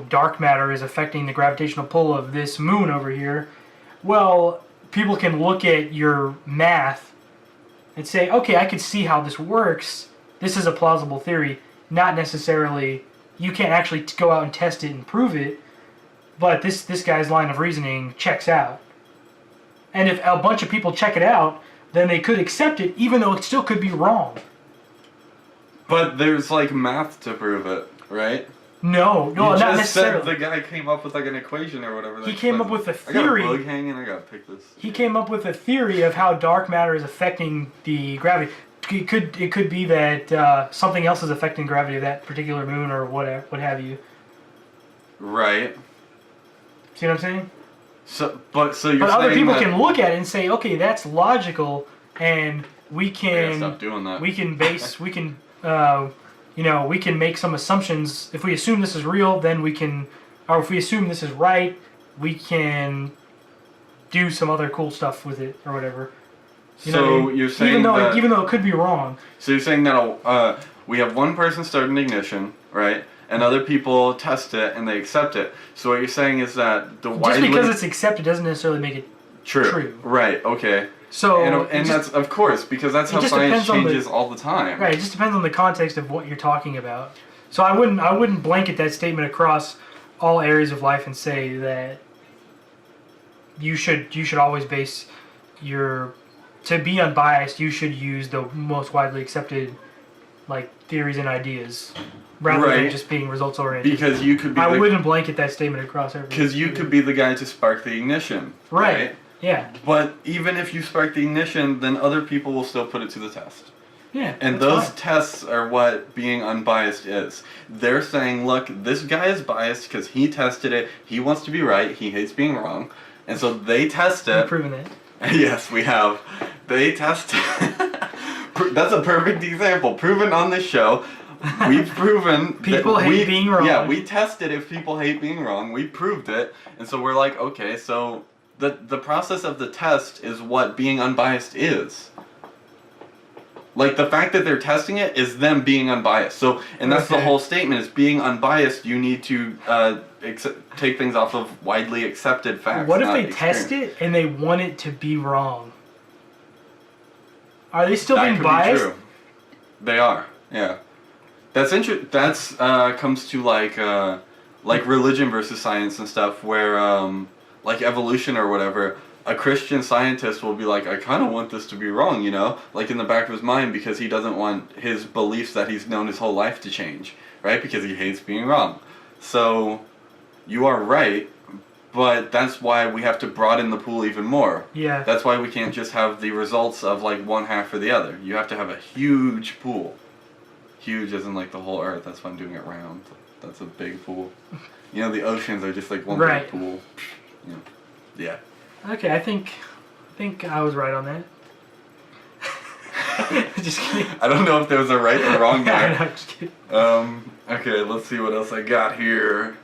dark matter is affecting the gravitational pull of this moon over here, well, people can look at your math and say, okay, I could see how this works. This is a plausible theory. Not necessarily, you can't actually go out and test it and prove it, but this guy's line of reasoning checks out. And if a bunch of people check it out, then they could accept it, even though it still could be wrong. But there's like math to prove it, right? No, not necessarily. Said the guy came up with like an equation or whatever. He came up with a theory. I got a bug hanging. I gotta pick this. He came up with a theory of how dark matter is affecting the gravity. It could be that something else is affecting gravity of that particular moon or what have you. Right. See what I'm saying? But other people can look at it and say, okay, that's logical, and we can stop doing that. We can make some assumptions. If we assume this is real, then we can, or if we assume this is right, we can do some other cool stuff with it or whatever. You're saying even though it could be wrong. So you're saying that we have one person start an ignition, right? And other people test it and they accept it. So what you're saying is that just because it's accepted doesn't necessarily make it true. Right. Okay. So and that's of course because that's how science changes all the time. Right. It just depends on the context of what you're talking about. So I wouldn't blanket that statement across all areas of life and say that you should always base to be unbiased. You should use the most widely accepted like theories and ideas rather than just being results oriented. Because you could be. I wouldn't blanket that statement across everything. Because you could be the guy to spark the ignition. Right. Yeah. But even if you spark the ignition, then other people will still put it to the test. Yeah. And those tests are what being unbiased is. They're saying, look, this guy is biased because he tested it. He wants to be right. He hates being wrong. And so they test it. We've proven that. Yes, we have. They test it. That's a perfect example. Proven on this show. We've proven people hate being wrong. Yeah, we tested if people hate being wrong. We proved it. And so we're like, okay, so the process of the test is what being unbiased is. Like, the fact that they're testing it is them being unbiased. So, and that's the whole statement, is being unbiased, you need to take things off of widely accepted facts. What if they test it and they want it to be wrong? Are they still being biased? True. They are, yeah. That's comes to like religion versus science and stuff, where like evolution or whatever. A Christian scientist will be like, I kind of want this to be wrong, like in the back of his mind, because he doesn't want his beliefs that he's known his whole life to change. right? Because he hates being wrong. So, you are right, but that's why we have to broaden the pool even more. Yeah. That's why we can't just have the results of like one half or the other. You have to have a huge pool. Huge as in like the whole earth. That's why I'm doing it round. That's a big pool. You know, the oceans are just like one big pool. You know. Yeah. Okay, I think I was right on that. Just kidding. I don't know if there was a right or wrong there. No, just kidding. Okay, let's see what else I got here.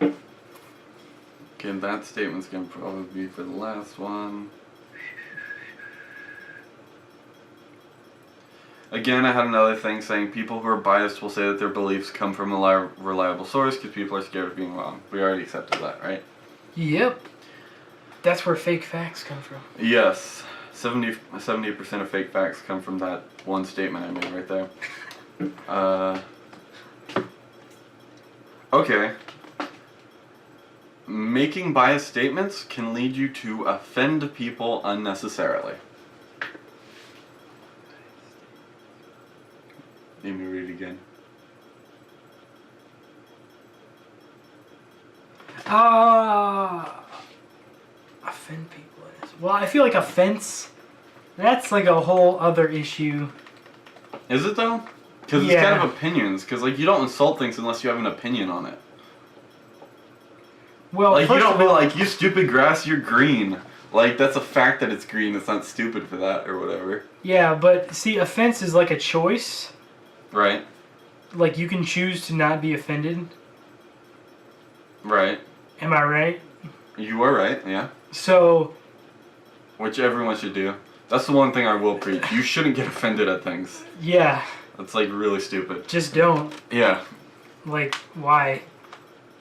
Okay, that statement's gonna probably be for the last one. Again, I had another thing saying people who are biased will say that their beliefs come from a reliable source because people are scared of being wrong. We already accepted that, right? Yep. That's where fake facts come from. Yes. 70% of fake facts come from that one statement I made right there. Okay. Making biased statements can lead you to offend people unnecessarily. Let me read it again. Offend people. Well, I feel like offense, that's like a whole other issue. Is it though? Because it's kind of opinions. Because like you don't insult things unless you have an opinion on it. Well, like you first don't of be all, like, you stupid grass, you're green. Like that's a fact that it's green. It's not stupid for that or whatever. Yeah, but see, offense is like a choice. Right. Like you can choose to not be offended. Right. Am I right? You are right. Yeah. So. Which everyone should do. That's the one thing I will preach. You shouldn't get offended at things. Yeah. That's like really stupid. Just don't. Yeah. Like, why?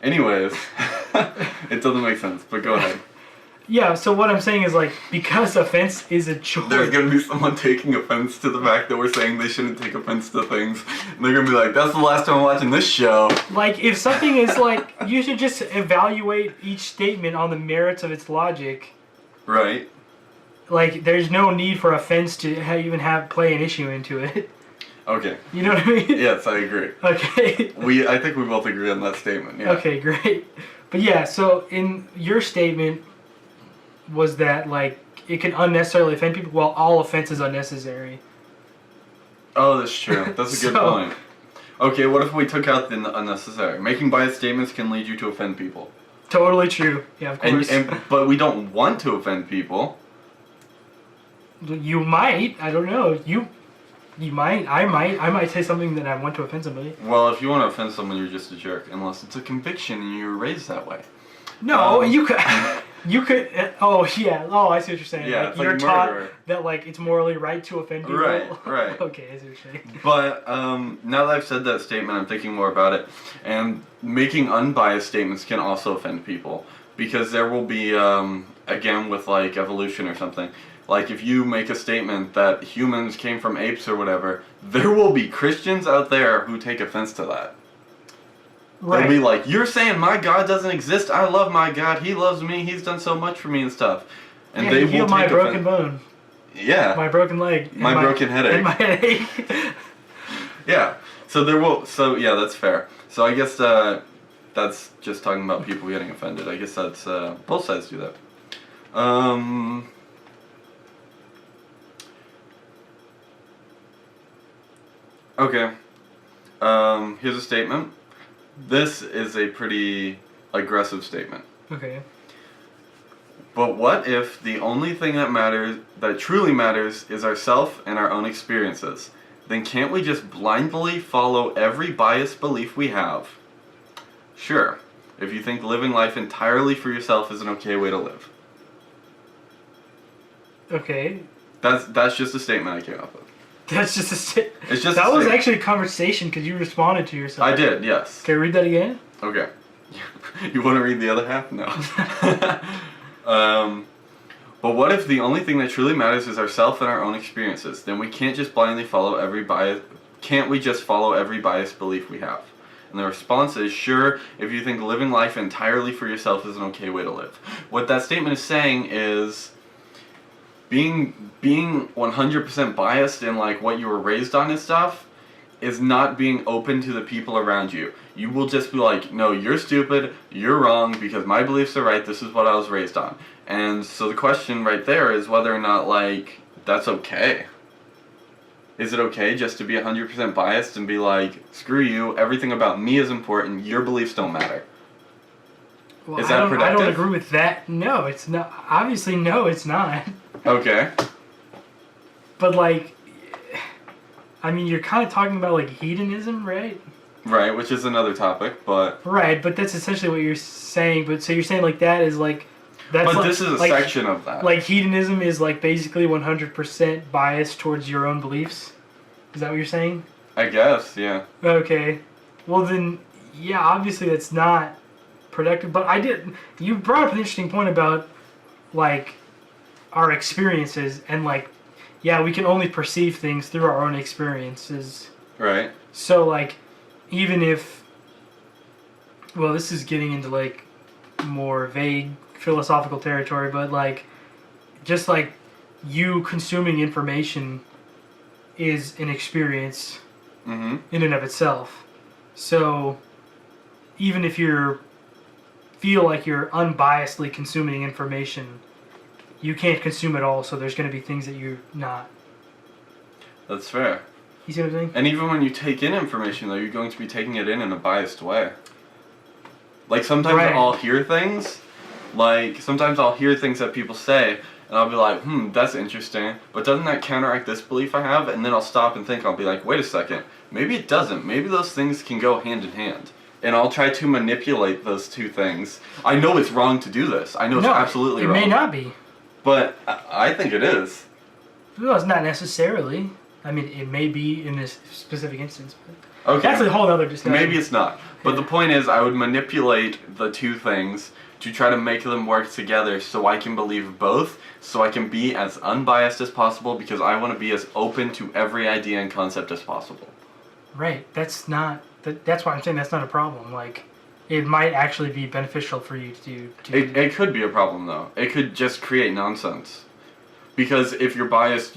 Anyways, it doesn't make sense, but go ahead. Yeah, so what I'm saying is like, because offense is a choice. There's gonna be someone taking offense to the fact that we're saying they shouldn't take offense to things. And they're gonna be like, that's the last time I'm watching this show. Like, if something is like, you should just evaluate each statement on the merits of its logic. Right. Like, there's no need for offense to even play an issue into it. Okay. You know what I mean? Yes, I agree. Okay. I think we both agree on that statement, yeah. Okay, great. But yeah, so in your statement was that, like, it can unnecessarily offend people, while all offense is unnecessary. Oh, that's true. That's a good point. Okay, what if we took out the unnecessary? Making biased statements can lead you to offend people. Totally true. Yeah, of course. But we don't want to offend people. You might. I don't know. You might. I might say something that I want to offend somebody. Well, if you want to offend someone, you're just a jerk, unless it's a conviction and you were raised that way. No, you could. You could. Oh yeah. Oh, I see what you're saying. Yeah, like, it's you're like taught murder. that like it's morally right to offend people. Right. Okay, I see what you're saying. But now that I've said that statement, I'm thinking more about it, and making unbiased statements can also offend people because there will be again with like evolution or something. Like, if you make a statement that humans came from apes or whatever, there will be Christians out there who take offense to that. Right. They'll be like, you're saying my God doesn't exist? I love my God. He loves me. He's done so much for me and stuff. And yeah, they he healed my broken bone. Yeah. My broken leg. My broken headache. And my headache. Yeah. So there will... So, yeah, that's fair. So I guess that's just talking about people getting offended. I guess that's... both sides do that. Okay. Here's a statement. This is a pretty aggressive statement. Okay. But what if the only thing that truly matters is ourself and our own experiences? Then can't we just blindly follow every biased belief we have? Sure, if you think living life entirely for yourself is an okay way to live. Okay. That's just a statement I came up with. That's just a statement. It's just that was actually a conversation because you responded to yourself. I did, yes. Can I read that again? Okay. You want to read the other half? No. But what if the only thing that truly matters is ourself and our own experiences? Then we can't just blindly follow every bias. Can't we just follow every biased belief we have? And the response is, sure, if you think living life entirely for yourself is an okay way to live. What that statement is saying is being 100% biased in like what you were raised on and stuff is not being open to the people around you. You will just be like, no, you're stupid, you're wrong, because my beliefs are right, this is what I was raised on. And so the question right there is whether or not, like, that's okay. Is it okay just to be 100% biased and be like, screw you, everything about me is important, your beliefs don't matter? Well, Is that productive? I don't agree with that. No, it's not. Obviously, no, it's not. Okay. But, like, I mean, you're kind of talking about, like, hedonism, right? Right, which is another topic, but... Right, but that's essentially what you're saying. But so you're saying, like, that is, like... That's but like, this is a section of that. Like, hedonism is, like, basically 100% biased towards your own beliefs? Is that what you're saying? I guess, yeah. Okay. Well, then, yeah, obviously that's not productive. But you brought up an interesting point about, like, our experiences. And, like, yeah, we can only perceive things through our own experiences. Right. So, like, even if... Well, this is getting into, like, more vague philosophical territory, but, like, just, like, you consuming information is an experience in and of itself. So, even if you feel like you're unbiasedly consuming information, you can't consume it all, so there's going to be things that you're not. That's fair. You see what I'm saying? And even when you take in information, though, you're going to be taking it in a biased way. Like, sometimes I'll hear things, that people say, and I'll be like, that's interesting, but doesn't that counteract this belief I have? And then I'll stop and think, I'll be like, wait a second, maybe it doesn't. Maybe those things can go hand in hand. And I'll try to manipulate those two things. I know it's wrong to do this. I know it's absolutely wrong. It may not be. But I think it is. Well, it's not necessarily. I mean, it may be in this specific instance. But Okay. that's a whole other discussion. Maybe it's not. But the point is, I would manipulate the two things to try to make them work together so I can believe both, so I can be as unbiased as possible, because I want to be as open to every idea and concept as possible. Right. That's why I'm saying that's not a problem. Like, it might actually be beneficial for you to It could be a problem, though. It could just create nonsense. Because if you're biased,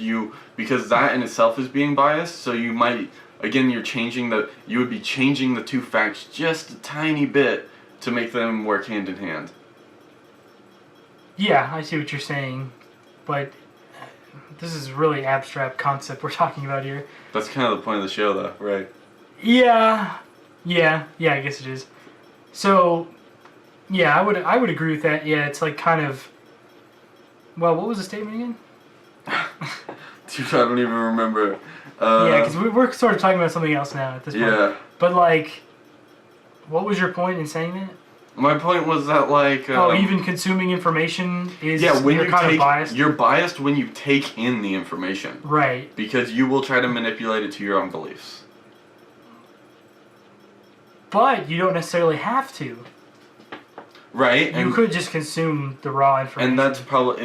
because that in itself is being biased, so you might, again, you would be changing the two facts just a tiny bit to make them work hand in hand. Yeah, I see what you're saying, but this is a really abstract concept we're talking about here. That's kind of the point of the show, though, right? Yeah, I guess it is. So, yeah, I would agree with that. Yeah, it's like kind of... Well, what was the statement again? Dude, I don't even remember. Yeah, because we're sort of talking about something else now at this point. Yeah. But, like, what was your point in saying that? My point was that, like... even consuming information is... Yeah, when you're kind of biased? You're biased when you take in the information. Right. Because you will try to manipulate it to your own beliefs. But you don't necessarily have to. Right. You could just consume the raw information. And that's probably...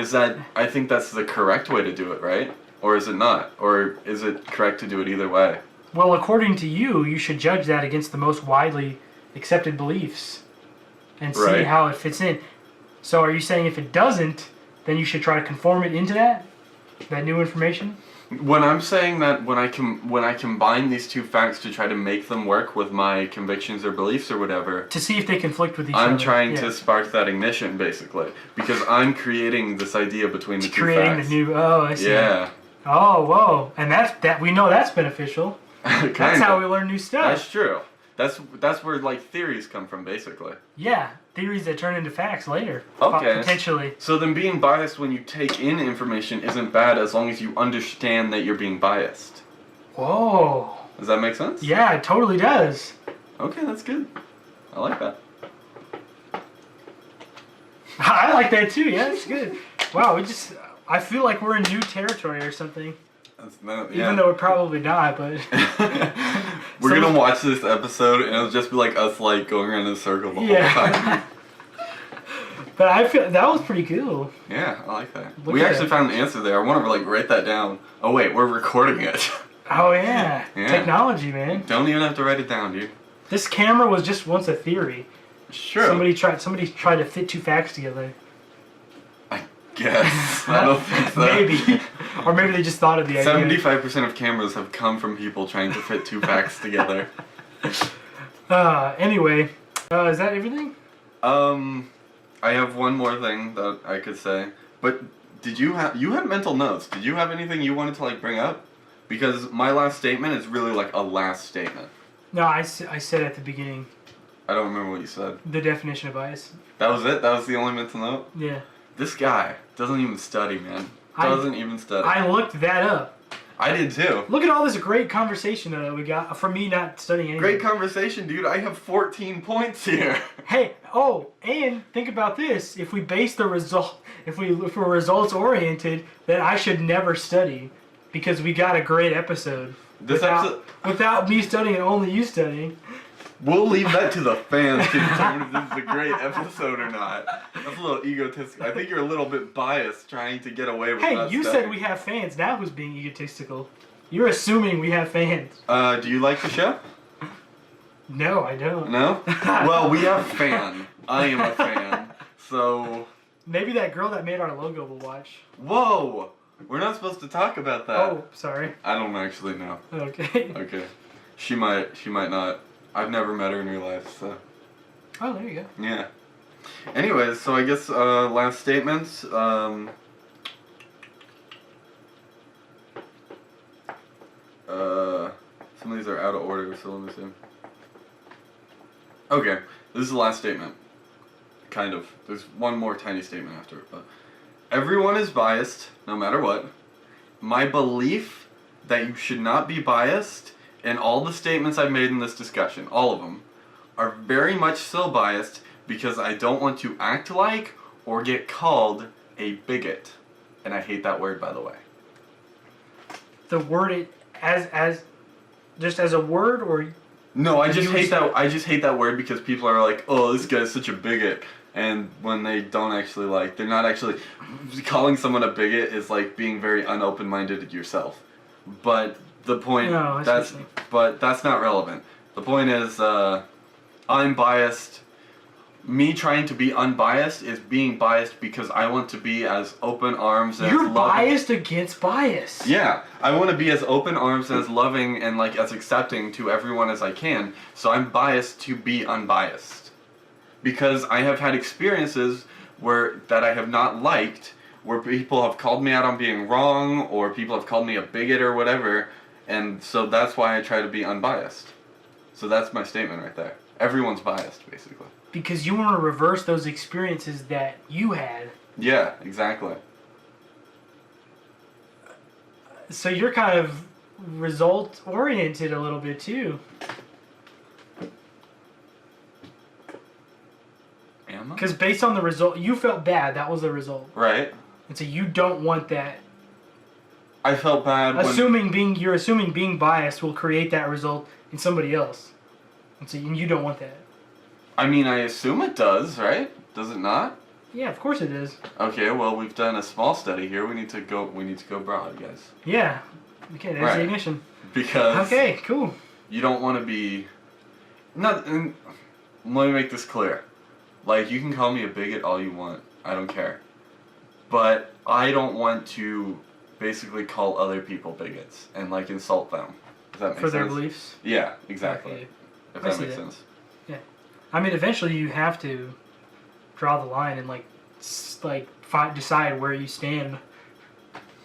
I think that's the correct way to do it, right? Or is it not? Or is it correct to do it either way? Well, according to you, you should judge that against the most widely accepted beliefs and see how it fits in. So are you saying if it doesn't, then you should try to conform it into that new information? When I'm saying that when I combine these two facts to try to make them work with my convictions or beliefs or whatever... To see if they conflict with each other. I'm trying to spark that ignition, basically. Because I'm creating this idea between the two facts. Creating the new... Oh, I see. Yeah. Oh, whoa. And that we know that's beneficial. That's how we learn new stuff. That's true. That's where, like, theories come from, basically. Yeah, theories that turn into facts later. Okay. Potentially. So then being biased when you take in information isn't bad as long as you understand that you're being biased. Whoa. Does that make sense? Yeah, it totally does. Okay, that's good. I like that. I like that too, yeah, it's good. Wow, I feel like we're in new territory or something. Even though we're probably not, but... We're gonna watch this episode and it'll just be like us like going around in a circle the whole time. But I feel that was pretty cool. Yeah, I like that. We actually found an answer there. I want to like write that down. Oh wait, we're recording it. Oh yeah. Technology, man. Don't even have to write it down, dude. This camera was just once a theory. Sure. Somebody tried to fit two facts together. I guess. I don't think so. Maybe. Or maybe they just thought of the idea. 75% of cameras have come from people trying to fit two facts together. Anyway, is that everything? I have one more thing that I could say. But you had mental notes. Did you have anything you wanted to like bring up? Because my last statement is really like a last statement. No, I said at the beginning. I don't remember what you said. The definition of bias. That was it? That was the only mental note? Yeah. This guy doesn't even study, man. Doesn't even study. I looked that up. I did too. Look at all this great conversation that we got from me not studying anything. Great conversation, dude. I have 14 points here. Hey, and think about this. If we base the result, if we're results oriented, then I should never study because we got a great episode. Without me studying and only you studying. We'll leave that to the fans to determine if this is a great episode or not. That's a little egotistical. I think you're a little bit biased trying to get away with Hey, you said we have fans. Now who's being egotistical? You're assuming we have fans. Do you like the show? No, I don't. No? Well, we have fan. I am a fan. So... Maybe that girl that made our logo will watch. Whoa! We're not supposed to talk about that. Oh, sorry. I don't actually know. Okay. Okay. She might not. I've never met her in real life, so... Oh, there you go. Yeah. Anyways, so I guess last statements. Some of these are out of order, so let me see. Okay, this is the last statement. Kind of. There's one more tiny statement after it, but... Everyone is biased, no matter what. My belief that you should not be biased, and all the statements I've made in this discussion, all of them, are very much so biased because I don't want to act like or get called a bigot. And I hate that word, by the way. The word as just as a word, or no, I just hate that. I just hate that word because people are like, "Oh, this guy's such a bigot," and when they don't actually like, they're not actually calling someone a bigot is like being very unopen-minded yourself. But the point that's not relevant. The point is, I'm biased. Me trying to be unbiased is being biased because I want to be as open arms and you're as loving. Biased against bias. Yeah, I want to be as open arms and as loving and like as accepting to everyone as I can. So I'm biased to be unbiased because I have had experiences that I have not liked, where people have called me out on being wrong or people have called me a bigot or whatever, and so that's why I try to be unbiased. So that's my statement right there. Everyone's biased, basically. Because you want to reverse those experiences that you had. Yeah, exactly. So you're kind of result-oriented a little bit, too. Am I? Because based on the result, you felt bad. That was the result. Right. And so you don't want that. I felt bad You're assuming being biased will create that result in somebody else. And so you don't want that. I mean, I assume it does, right? Does it not? Yeah, of course it is. Okay, well, we've done a small study here. We need to go broad, guys. Yeah. Okay, there's the ignition. Because okay, cool. You don't want to be let me make this clear. Like, you can call me a bigot all you want. I don't care. But I don't want to basically call other people bigots and like insult them. Does that make sense? For their beliefs? Yeah, exactly. Okay. If that makes sense. Yeah. I mean, eventually you have to draw the line and decide where you stand.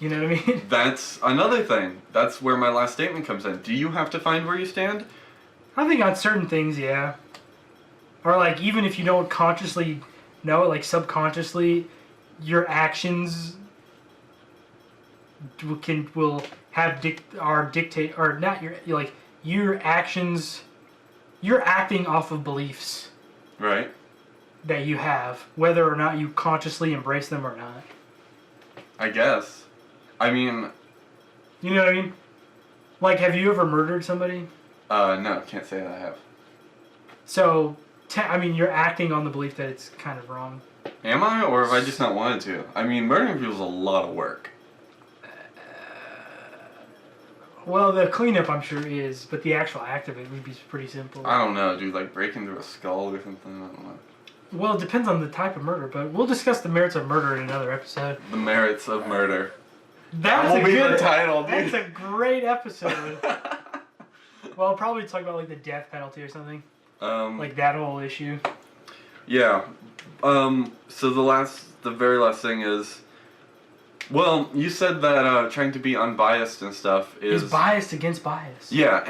You know what I mean? That's another thing. That's where my last statement comes in. Do you have to find where you stand? I think on certain things, yeah. Or like even if you don't consciously know it, like subconsciously, your actions will have dictate or not your actions. You're acting off of beliefs. Right. That you have, whether or not you consciously embrace them or not. I guess. I mean... You know what I mean? Like, have you ever murdered somebody? No, can't say that I have. So, you're acting on the belief that it's kind of wrong. Am I? Or have I just not wanted to? I mean, murdering people is a lot of work. Well, the cleanup, I'm sure, is, but the actual act of it would be pretty simple. I don't know, dude. Like, breaking through a skull or something? I don't know. Well, it depends on the type of murder, but we'll discuss the merits of murder in another episode. The merits of murder. That's That will be the title, dude. That's a great episode. Well, I'll probably talk about like the death penalty or something. Like that whole issue. Yeah. So the very last thing is, well, you said that trying to be unbiased and stuff is biased against bias. Yeah,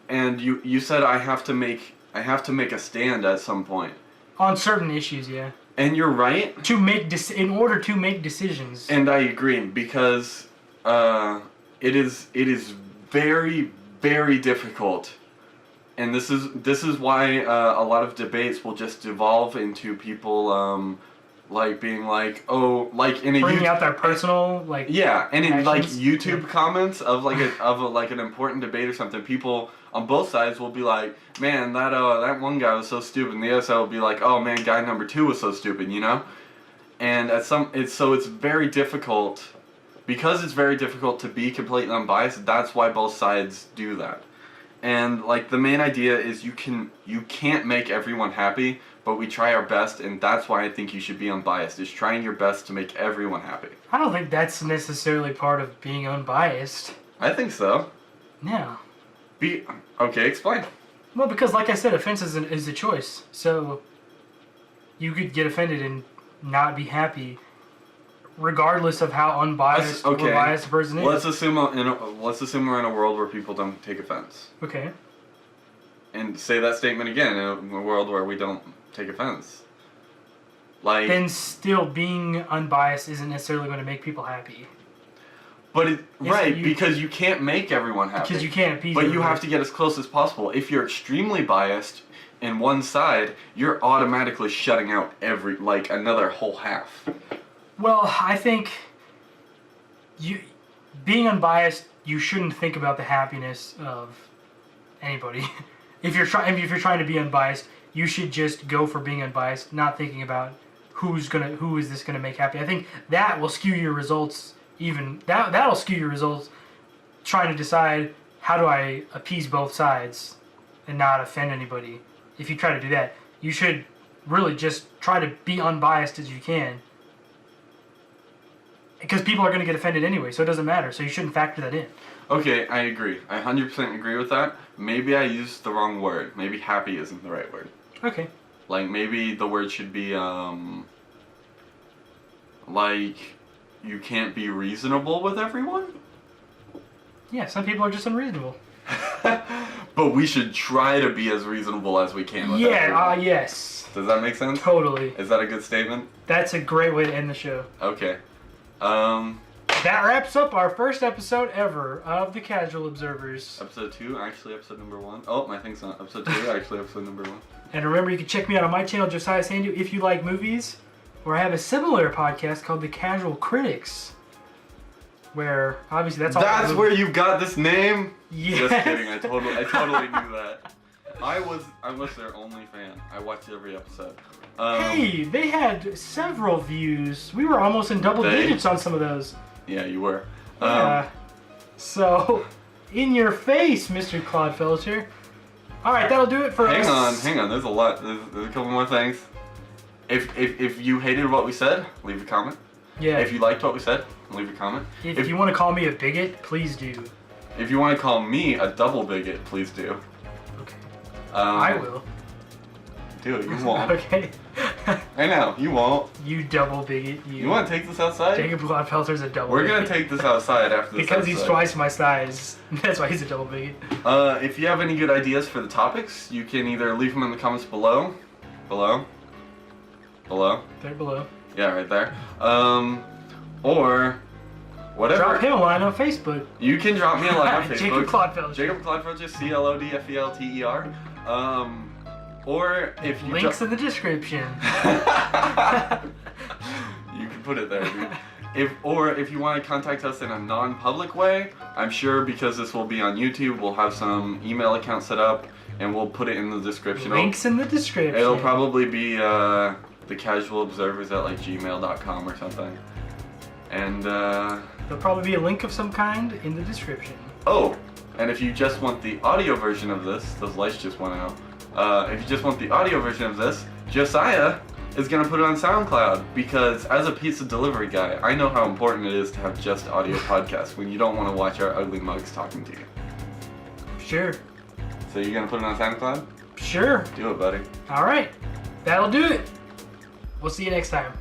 and you said I have to make a stand at some point. On certain issues, yeah. And you're right. In order to make decisions. And I agree because it is very, very difficult. And this is why a lot of debates will just devolve into people like being like, oh, like in a bringing out their personal like yeah, and in like YouTube yeah. comments of like like an important debate or something, people on both sides will be like, man, that one guy was so stupid, and the other side will be like, oh man, guy number 2 was so stupid, you know. And it's very difficult because it's very difficult to be completely unbiased. That's why both sides do that. And like the main idea is you can't make everyone happy, but we try our best, and that's why I think you should be unbiased. Is trying your best to make everyone happy. I don't think that's necessarily part of being unbiased. I think so. No. Okay, explain. Well, because like I said, offense is a choice. So you could get offended and not be happy, regardless of how unbiased or biased the person is. Let's assume we're in a world where people don't take offense. Okay. And say that statement again in a world where we don't take offense. Like then still being unbiased isn't necessarily going to make people happy. But because you can't make everyone happy. Because you can't appease But everybody. you have to get as close as possible. If you're extremely biased in one side, you're automatically shutting out another whole half. Well, I think being unbiased, you shouldn't think about the happiness of anybody. If you're trying to be unbiased, you should just go for being unbiased, not thinking about who is this gonna make happy. I think that will skew your results. That'll skew your results. Trying to decide how do I appease both sides and not offend anybody. If you try to do that, you should really just try to be unbiased as you can. Because people are going to get offended anyway, so it doesn't matter. So you shouldn't factor that in. Okay, I agree. I 100% agree with that. Maybe I used the wrong word. Maybe happy isn't the right word. Okay. Like, maybe the word should be, like, you can't be reasonable with everyone? Yeah, some people are just unreasonable. But we should try to be as reasonable as we can with everyone. Yes. Does that make sense? Totally. Is that a good statement? That's a great way to end the show. Okay. That wraps up our first episode ever of The Casual Observers. Episode 2, actually episode number 1. Oh, my thing's not. Episode 2, actually episode number 1. And remember, you can check me out on my channel, Josiah Sandu, if you like movies. Or I have a similar podcast called The Casual Critics. Where, obviously, that's all. That's where you got this name? Yes. Just kidding, I totally knew that. I was their only fan. I watched every episode. Hey, they had several views. We were almost in double digits on some of those. Yeah, you were. So, in your face, Mr. Clodfelter. Alright, that'll do it for us. Hang on. There's a lot. There's a couple more things. If you hated what we said, leave a comment. Yeah. If you liked what we said, leave a comment. If you want to call me a bigot, please do. If you want to call me a double bigot, please do. Okay. I will. Do it. You won't. Okay. I know. You won't. You double bigot. You want to take this outside? Jacob Clodfelter's a double We're bigot. going to take this outside after this Because episode. he's twice my size. That's why he's a double bigot. If you have any good ideas for the topics, you can either leave them in the comments below. Below. There below. Yeah, right there. Or whatever. Drop him a line on Facebook. You can drop me a line on Facebook. Jacob Clodfelter. Jacob Clodfelter, CLODFELTER. Or if you Links in the description. You can put it there, dude. If you want to contact us in a non-public way, I'm sure because this will be on YouTube, we'll have some email account set up and we'll put it in the description. Links in the description. It'll probably be thecasualobservers@gmail.com or something. And there'll probably be a link of some kind in the description. Oh, and if you just want the audio version of this, those lights just went out. If you just want the audio version of this, Josiah is going to put it on SoundCloud because as a pizza delivery guy, I know how important it is to have just audio podcasts when you don't want to watch our ugly mugs talking to you. Sure. So you're going to put it on SoundCloud? Sure. Do it, buddy. All right. That'll do it. We'll see you next time.